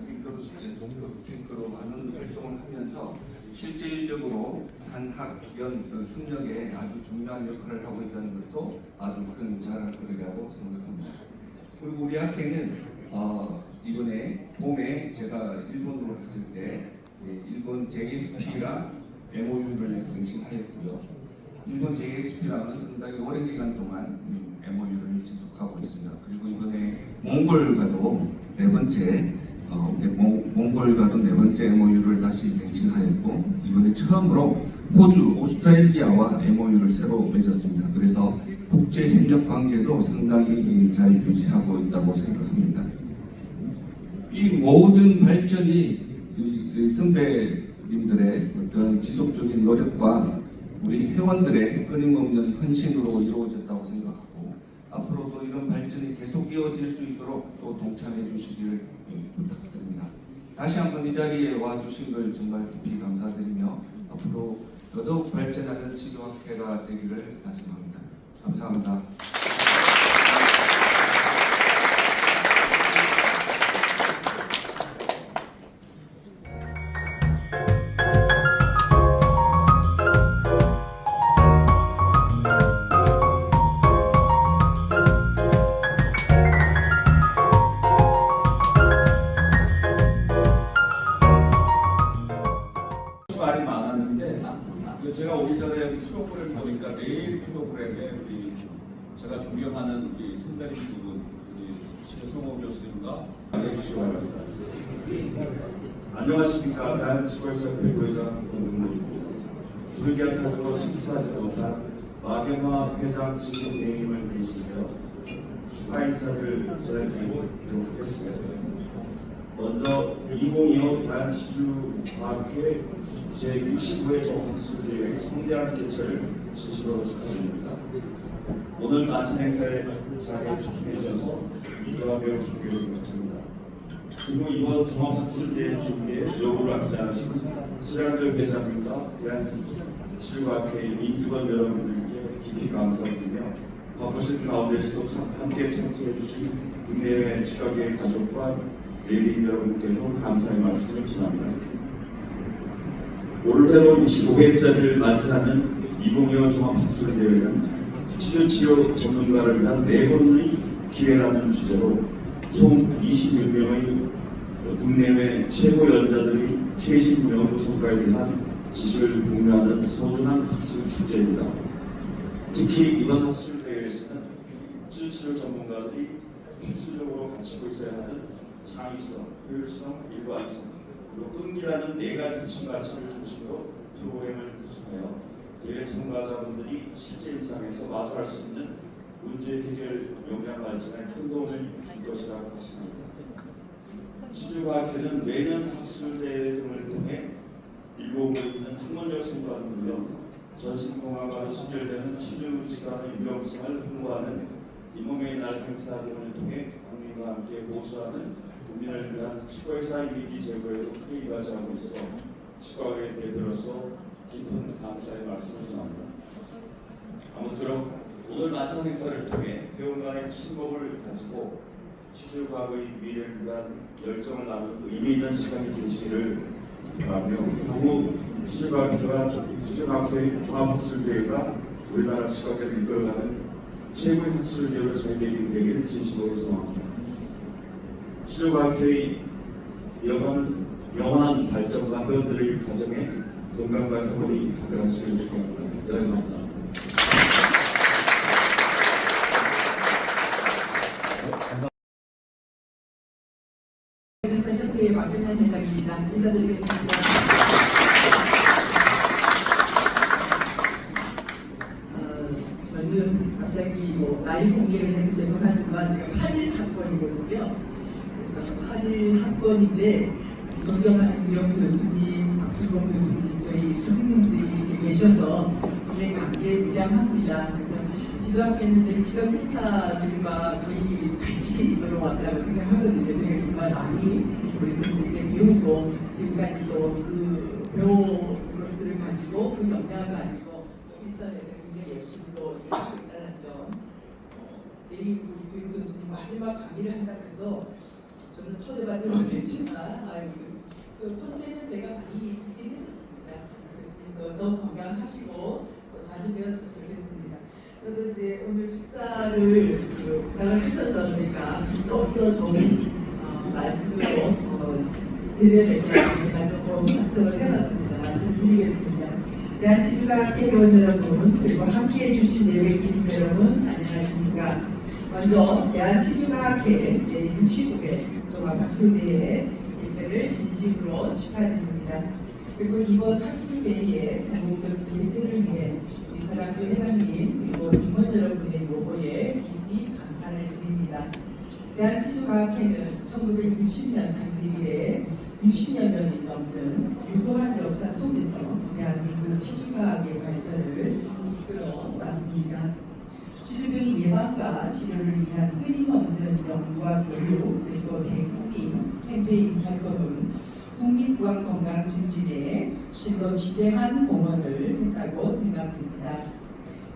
S1: 핑크로 많은 활동을 하면서 실질적으로 산학연 협력에 아주 중요한 역할을 하고 있다는 것도 아주 큰 자랑거리라고 생각합니다. 그리고 우리 학회는 이번에 봄에 제가 일본으로 갔을 때 일본 JSP랑 MOU를 갱신하였고요. 일본 JSP랑은 상당히 오랜 기간 동안 MOU를 지속하고 있습니다. 그리고 이번에 몽골과도 네 번째 MOU를 다시 갱신하였고, 이번에 처음으로 호주, 오스트레일리아와 MOU를 새로 맺었습니다. 그래서 국제 협력 관계도 상당히 잘 유지하고 있다고 생각합니다. 이 모든 발전이 선배님들의 어떤 지속적인 노력과 우리 회원들의 끊임없는 헌신으로 이루어졌다고 생각하고, 앞으로도 이런 발전이 계속 이어질 수 있도록 또 동참해 주시길 부탁드립니다. 다시 한번 이 자리에 와주신 걸 정말 깊이 감사드리며, 앞으로 더더욱 발전하는 치료학회가 되기를 다짐합니다. 감사합니다.
S13: 말이 많았는데, 제가 오기 전에 여기 프로그램 보니까 매일 프로그램에 제가 존경하는 우리 선배님 두 분, 우리 최성호 교수님과 해주시기 바랍니다.
S11: 안녕하십니까. 대한치과의사협회 부회장 권동문입니다. 부득이한 사정으로 참석하지 못한 마경화 회장 직무대행님을 대신하여 축하 인사를 전해드리도록 하겠습니다. 먼저 2025 대한치주과학회 제65회 종합학술대회의 성대한 개최를 진심으로 축하드립니다. 오늘 만찬 행사에 자리에 초청해 주셔서 저와 매우 기쁘게 생각합니다. 그리고 이번 종합학술대회 준비에 요구를 아끼지 않으신 수량적 회장님과 대한치주과학회 민주관 여러분들께 깊이 감사드리며, 바쁘신 가운데서도 함께 참석해 주신 국내외 치과계 가족과 내빈 여러분께도 감사의 말씀을 전합니다. 올해로 65회째를 맞이하는 2025 종합학술대회는 치료 전문가를 위한 4번의 기회라는 주제로 총 21명의 국내외 최고 연자들의 최신 연구 성과에 대한 지식을 공유하는 소중한 학술 축제입니다. 특히 이번 학술대회에서는 치료 전문가들이 필수적으로 갖추고 있어야 하는 창의성, 효율성, 일관성, 그리고 끈기라는 4가지 핵심가치를 중심으로 프로그램을 구성하여 대회 참가자분들이 실제 임상에서 마주할 수 있는 문제 해결 역량 발전에 큰 도움을 줄 것이라고 확신합니다. 치주과학회는 매년 학술대회 등을 통해 일궈오고 있는 학문적 성과는 물론
S13: 전신건강과 직결되는 치주질환의 위험성을 홍보하는 이몸의 날 행사 등을 통해 국민과 함께 보수하는 국민을 위한 치과의사 이미지 제고에도 크게 이바지하고 있어 치과의 대표로서 깊은 감사의 말씀을 전합니다. 아무쪼록 오늘 만찬 행사를 통해 회원 간의 친목을 가지고 치주과학의 미래를 위한 열정을 나누는 의미 있는 시간이 되시기를 바라며 향후 치주과학회와 치주과학회 종합학술대회가 우리나라 치과계를 이끌어가는 최고의 학술대회로 자리매김되기를 진심으로 소망합니다. 치주과학회의 영원한 발전과 회원들의 가정에 건강과 행복이 가득하시길 축원합니다. 여러분 감사합니다.
S5: 협회의 박근현 회장입니다. 인사드리겠습니다. 저는 갑자기 나이 공개를 해서 죄송하지만 제가 8일 학번이거든요. 그래서 8일 학번인데 존경하는 구영 교수님, 박준범 교수님, 저희 스승님들이 이렇게 계셔서 굉장히 감개무량합니다. 그래서 지주학회는 저희 지각생사들과 거의 같이 이끌어 왔다고 생각하거든요. 제가 정말 많이 우리 선생님께 배우고 지금까지 또 그 배운 것들을 가지고 그 역량을 가지고 일선에서 굉장히 열심히 또 일을 하고 있다는 점. 내일 우리 교육 교수님 마지막 강의를 한다면서 저는 초대받지 못했지만 그 평소에는 제가 많이 듣긴 했었습니다. 교수님도 너무 건강하시고 또 자주 배웠으면 좋겠습니다. 저도 이제 오늘 축사를 부탁을 하셔서 저희가 좀 더 좋은 말씀으로 드려야 될 것 같아서 제가 조금 작성을 해봤습니다. 말씀을 드리겠습니다. 대한치주과학회 회원 여러분 그리고 함께해 주신 예배님 여러분 안녕하십니까. 먼저 대한치주과학회 제65회 종합학술대회 개최를 진심으로 축하드립니다. 그리고 이번 학술대회의 성공적인 개최를 위해 이사랑교 회장님 그리고 임원 여러분의 노고에 깊이 감사를 드립니다. 대한치주과학회는 1960년 창립 이래 60여 년이 넘는 유구한 역사 속에서 대한민국 치주과학의 발전을 이끌어 왔습니다. 치주병 예방과 치료를 위한 끊임없는 연구와 교육 그리고 대국민 캠페인 활동은 국민구강건강 증진에 실로 지대한 공헌을 했다고 생각됩니다.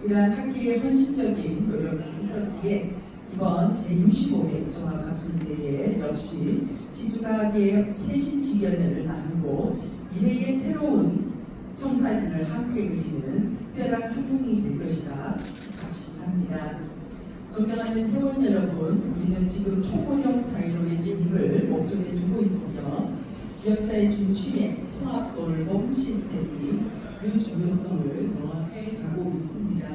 S5: 이러한 학회의 헌신적인 노력이 있었기에 이번 제65회 종합학술대회 역시 치주과학의 최신 지견을 나누고 미래의 새로운 청사진을 함께 그리는 특별한 학문이 될 것이다 확신합니다. 존경하는 회원 여러분, 우리는 지금 초고령 사회로의 진입을 목전에 두고 있으며 지역사회 중심의 통합 돌봄 시스템이 그 중요성을 더해가고 있습니다.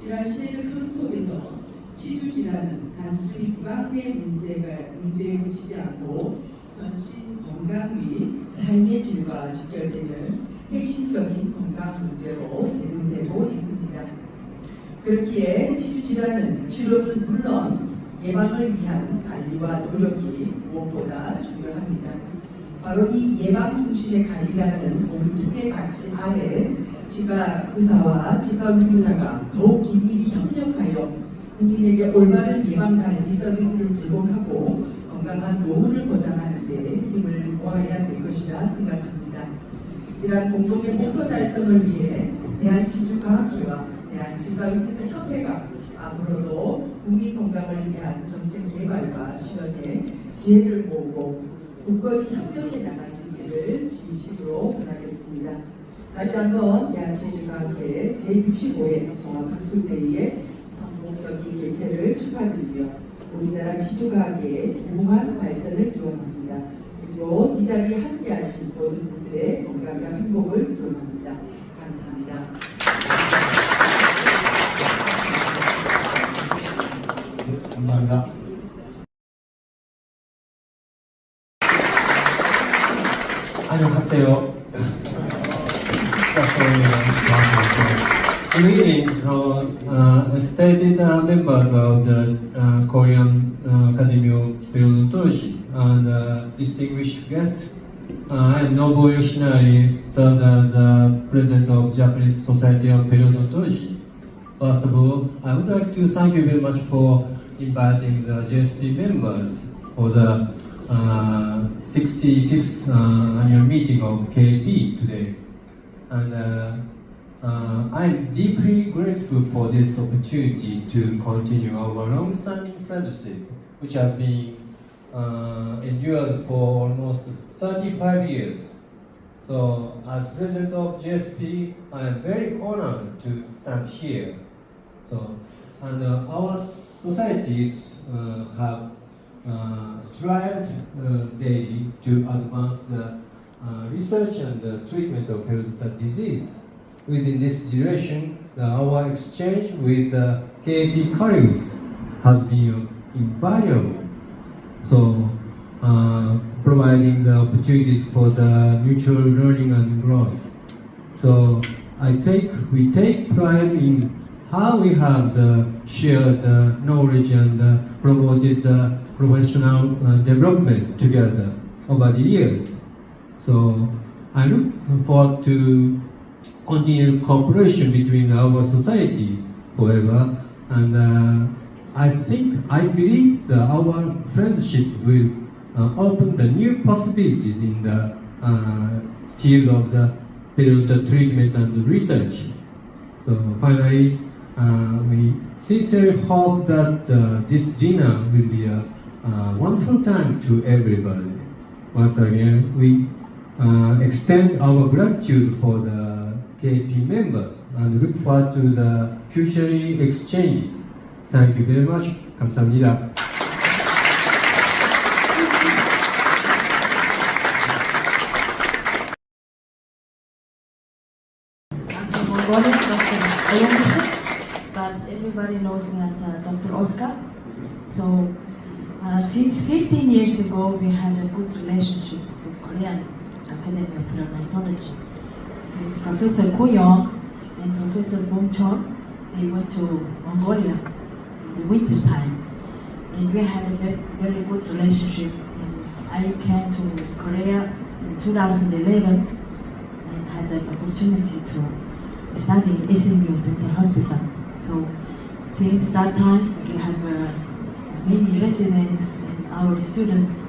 S5: 이러한 시대적 흐름 속에서 치주질환은 단순히 구강 내 문제에 그치지 않고 전신 건강 및 삶의 질과 직결되는 핵심적인 건강 문제로 대두되고 있습니다. 그렇기에 치주질환은 치료는 물론 예방을 위한 관리와 노력이 무엇보다 중요합니다. 바로 이 예방 중심의 관리라는 공통의 가치 아래 치과의사와 치과의료사가 더욱 긴밀히 협력하여 국민에게 올바른 예방관리 서비스를 제공하고 건강한 노후를 보장하는 데 힘을 모아야 될 것이라 생각합니다. 이러한 공동의 목표 달성을 위해 대한치주과학회와 대한치과의료사협회가 앞으로도 국민 건강을 위한 정책 개발과 실현에 지혜를 모으고 굳건히 협력해 나갈 수 있기를 진심으로 바라겠습니다. 다시 한번 대한치주과학회 제65회 종합학술대회의 성공적인 개최를 축하드리며 우리나라 치주과학의 무궁한 발전을 기원합니다. 그리고 이 자리에 함께하신 모든 분들의 건강과 행복을 기원합니다. 감사합니다.
S3: 감사합니다.
S14: 안녕하세요. Good evening, stated members of the Korean Academy of Periodontiology and distinguished guests. I am Nobuo Yoshinari, served as President of Japanese Society of Periodontology. First of all, I would like to thank you very much for inviting the JSP members for the 65th annual meeting of KAP today. And I'm deeply grateful for this opportunity to continue our long-standing friendship, which has been endured for almost 35 years. So, as president of GSP, I am very honored to stand here. So, and our societies have strived daily to advance research and treatment of periodontal disease. Within this duration, our exchange with KAP colleagues has been invaluable. So, providing the opportunities for the mutual learning and growth. So, we take pride in how we have shared knowledge and promoted professional development together over the years. So, I look forward to continued cooperation between our societies forever, and I believe that our friendship will open the new possibilities in the field of the periodontal treatment and research. So finally, we sincerely hope that this dinner will be a wonderful time to everybody. Once again, we extend our gratitude for the KAP members and look forward to the future exchanges. Thank you very much. 감사합니다.
S15: I'm from Mongolia, Dr. Oyongishi, but everybody knows me as Dr. Oscar. So, since 15 years ago, we had a good relationship with Korean Academy of Periodontology. Since Professor Ko Young and Professor Bong Chon, they went to Mongolia in the winter time, and we had a very good relationship. And I came to Korea in 2011 and had the opportunity to study in SMU Dental Hospital. So since that time, we have many residents and our students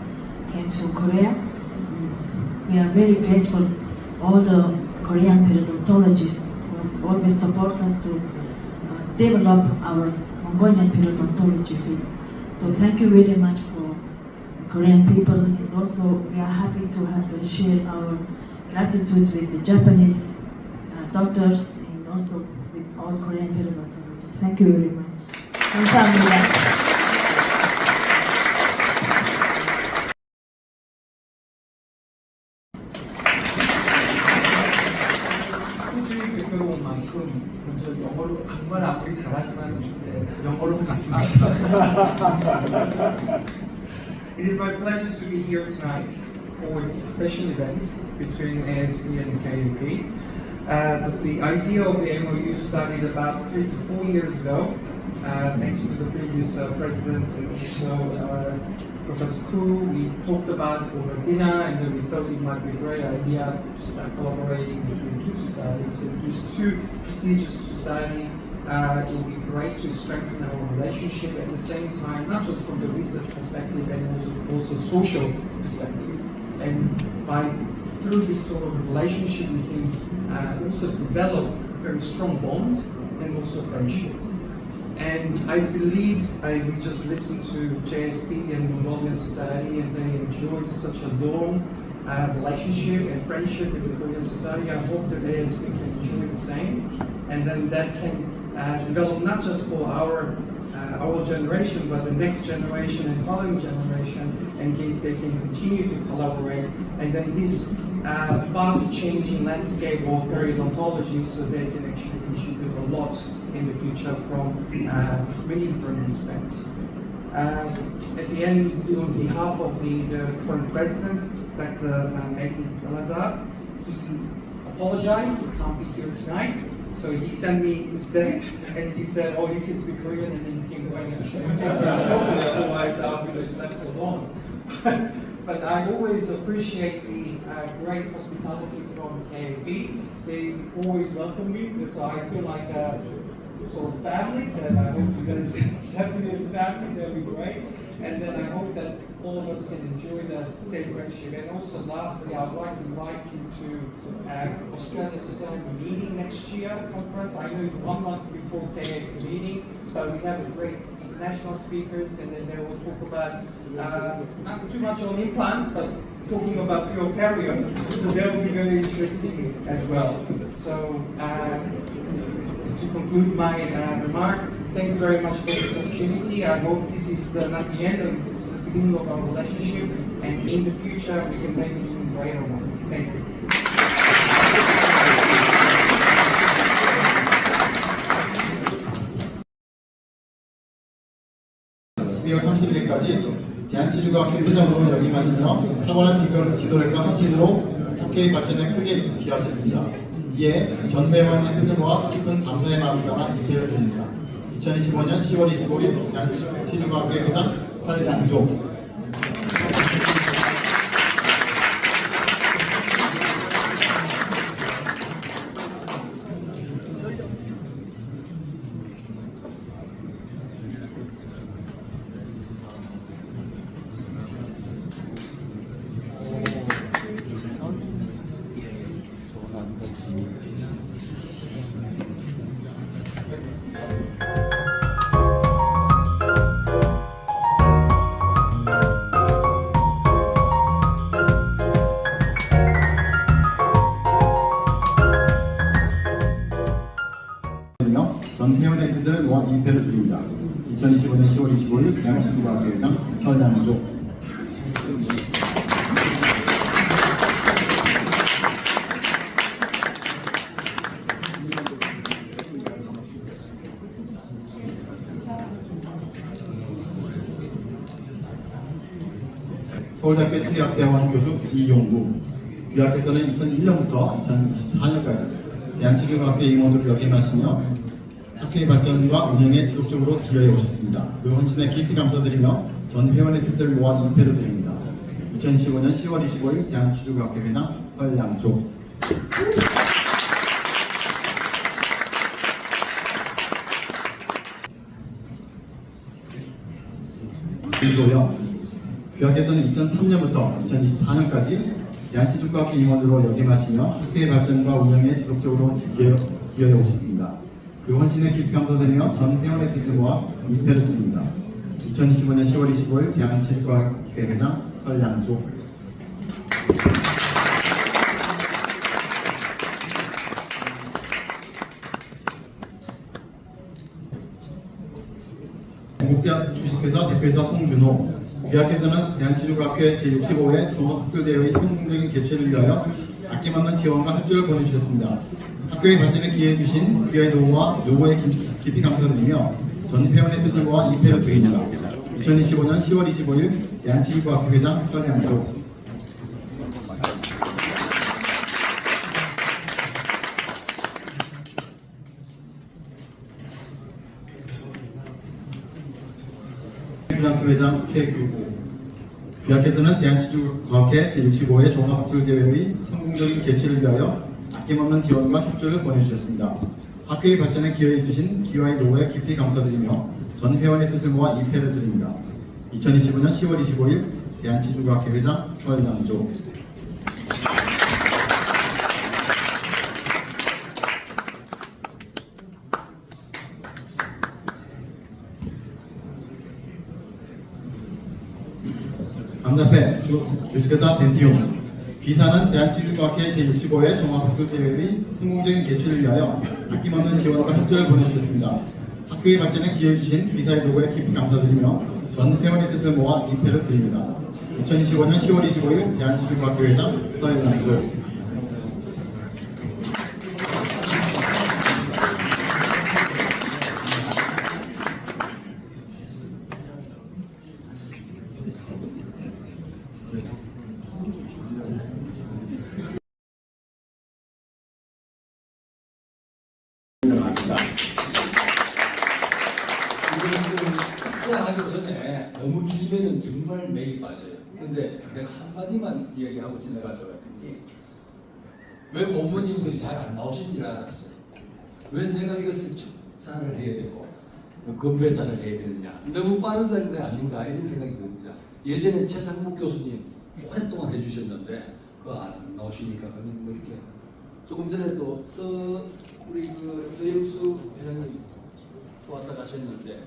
S15: came to Korea. And we are very grateful all the Korean periodontologists who always support us to develop our Mongolian periodontology field. So thank you very much for the Korean people, and also we are happy to share our gratitude with the Japanese doctors and also with all Korean periodontologists. Thank you very much. 감사합니다.
S16: 호주의 대표로 온 만큼 먼저 영어로 정말 아무리 잘하지만 이제 영어로 하겠습니다. It is my pleasure to be here tonight for this special event between ASP and KAP. The idea of the MOU started about 3 to 4 years ago, thanks to the previous president and also Professor Koo. We talked about over dinner, and then we thought it might be a great idea to start collaborating between two societies. And these two prestigious societies, it will be great to strengthen our relationship at the same time, not just from the research perspective and also social perspective. And through this sort of relationship, we can also develop a very strong bond and also friendship. And I believe we just listened to JSP and Mongolian Society, and they enjoyed such a long relationship and friendship with the Korean Society. I hope that ASP can enjoy the same, and then that can develop not just for our generation, but the next generation and following generation, and they can continue to collaborate. And then this fast changing landscape of periodontology, so they can actually contribute a lot in the future from many different aspects. At the end, on behalf of the current president, Dr. Mehdi Al-Azhar, he apologized, he can't be here tonight. So he sent me his date, and he said, "Oh, you can speak Korean, and then you can go and show me otherwise I'll be left alone." but I always appreciate the great hospitality from KAB. They always welcome me, so I feel like a sort of family, and I hope you're going to accept me as a family. That'll be great. And then I hope that all of us can enjoy the same friendship. And also, lastly, I'd like to invite you to Australia Society meeting next year conference. I know it's 1 month before KAB meeting, but we have a great international speakers, and then they will talk about not too much on implants, but talking about pure perio. So that will be very interesting as well. So to conclude my remark, thank you very much for this opportunity. I hope this is not the end, and this is the beginning of our relationship, and in the future we can make an even greater one. Thank you.
S3: (12월 31일까지) 대한치주과학회 회장으로 역임하시며 탁월한 지도력과 헌신으로 학회의 발전에 크게 기여하셨습니다. 이에 전 회원의 뜻을 모아 깊은 감사의 마음을 담아 입회를 드립니다. 2025년 10월 25일 대한치주과학회 회장 설양조. 전 회원의 뜻을 모아 입회를 드립니다. 2025년 10월 25일 대한치주과학회 회장 설양조. 서울대학교 치료학대학원 교수 이용구. 귀학에서는 2001년부터 2024년까지 대한치주과학회 임원으로 역임하시며 학회의 발전과 운영에 지속적으로 기여해 오셨습니다. 그 헌신에 깊이 감사드리며 전 회원의 뜻을 모아 입회를 드립니다. 2015년 10월 25일 대한치주과학회 회장 설양조. 김소영. 귀학에서는 2003년부터 2024년까지 대한치주과학회 임원으로 역임하시며 학회의 발전과 운영에 지속적으로 기여해 오셨습니다. 그 헌신에 깊이 감사드리며 전 회원의 뜻을 모아 입회를 드립니다. 2025년 10월 25일 대한치주과학회 회장 설양조. 공국제약 주식회사 대표이사 송준호. 귀학에서는 대한치주과학회 제65회 종합학술대회의 성공적인 개최를 위하여 아낌없는 지원과 협조를 보내주셨습니다. 학교의 발전에 기여해주신 귀하의 노고와 요구에 깊이 감사드리며 전 회원의 뜻을 모아 입회를 드립니다. 2025년 10월 25일 대한치주과학회 회장 설양조. 그란트 회장 최규호. 귀학에서는 대한치주과학회 제65회 종합학술대회의 성공적인 개최를 위하여 아낌없는 지원과 협조를 보내주셨습니다. 학교의 발전에 기여해주신 기와의 노고에 깊이 감사드리며 전 회원의 뜻을 모아 입회를 드립니다. 2025년 10월 25일 대한치주과학회 회장 설양조. 감사패 주식회사 벤티움. 비사는 대한치주과학회 제65회 종합학술대회의 성공적인 개최를 위하여 아낌없는 지원과 협조를 보내주셨습니다. 학교의 발전에 기여해주신 비사의 노고에 깊이 감사드리며 전 회원의 뜻을 모아 입회를 드립니다. 2025년 10월 25일 대한치주과학회 회장 설양조.
S17: 식사하기 전에 너무 길면은
S13: 보면 정말 맥이 빠져요. 근데 내가 한마디만 이야기하고 지나가려고 했더니 왜 본부님들이 잘 안 나오신 줄 알았어요. 왜 내가 이것을 축사를 해야 되고 건배사를 해야 되느냐. 너무 빠르다는 게 아닌가 이런 생각이 듭니다. 예전에 최상목 교수님 오랫동안 해주셨는데 그거 안 나오시니까 그냥 뭐 이렇게 조금 전에 또 우리 그 서영수 회장님 또 왔다 가셨는데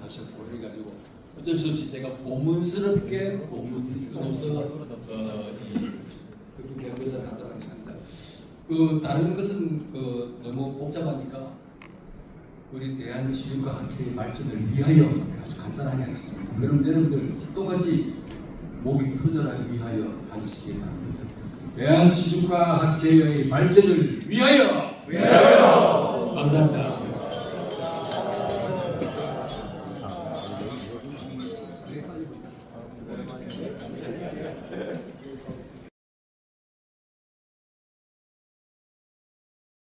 S13: 가셨고 그래가지고 어쩔 수 없이 제가 고문스럽게 고문으로서 그렇게 건배사를 하도록 하겠습니다. 그 다른 것은 너무 복잡하니까 우리 대한지중과 학회의 발전을 위하여 아주 간단하게 하겠습니다. 그럼 여러분들 똑같이 목이 터져라 위하여 하시기 바랍니다. 대한지중과 학회의 발전을 위하여! 감사합니다.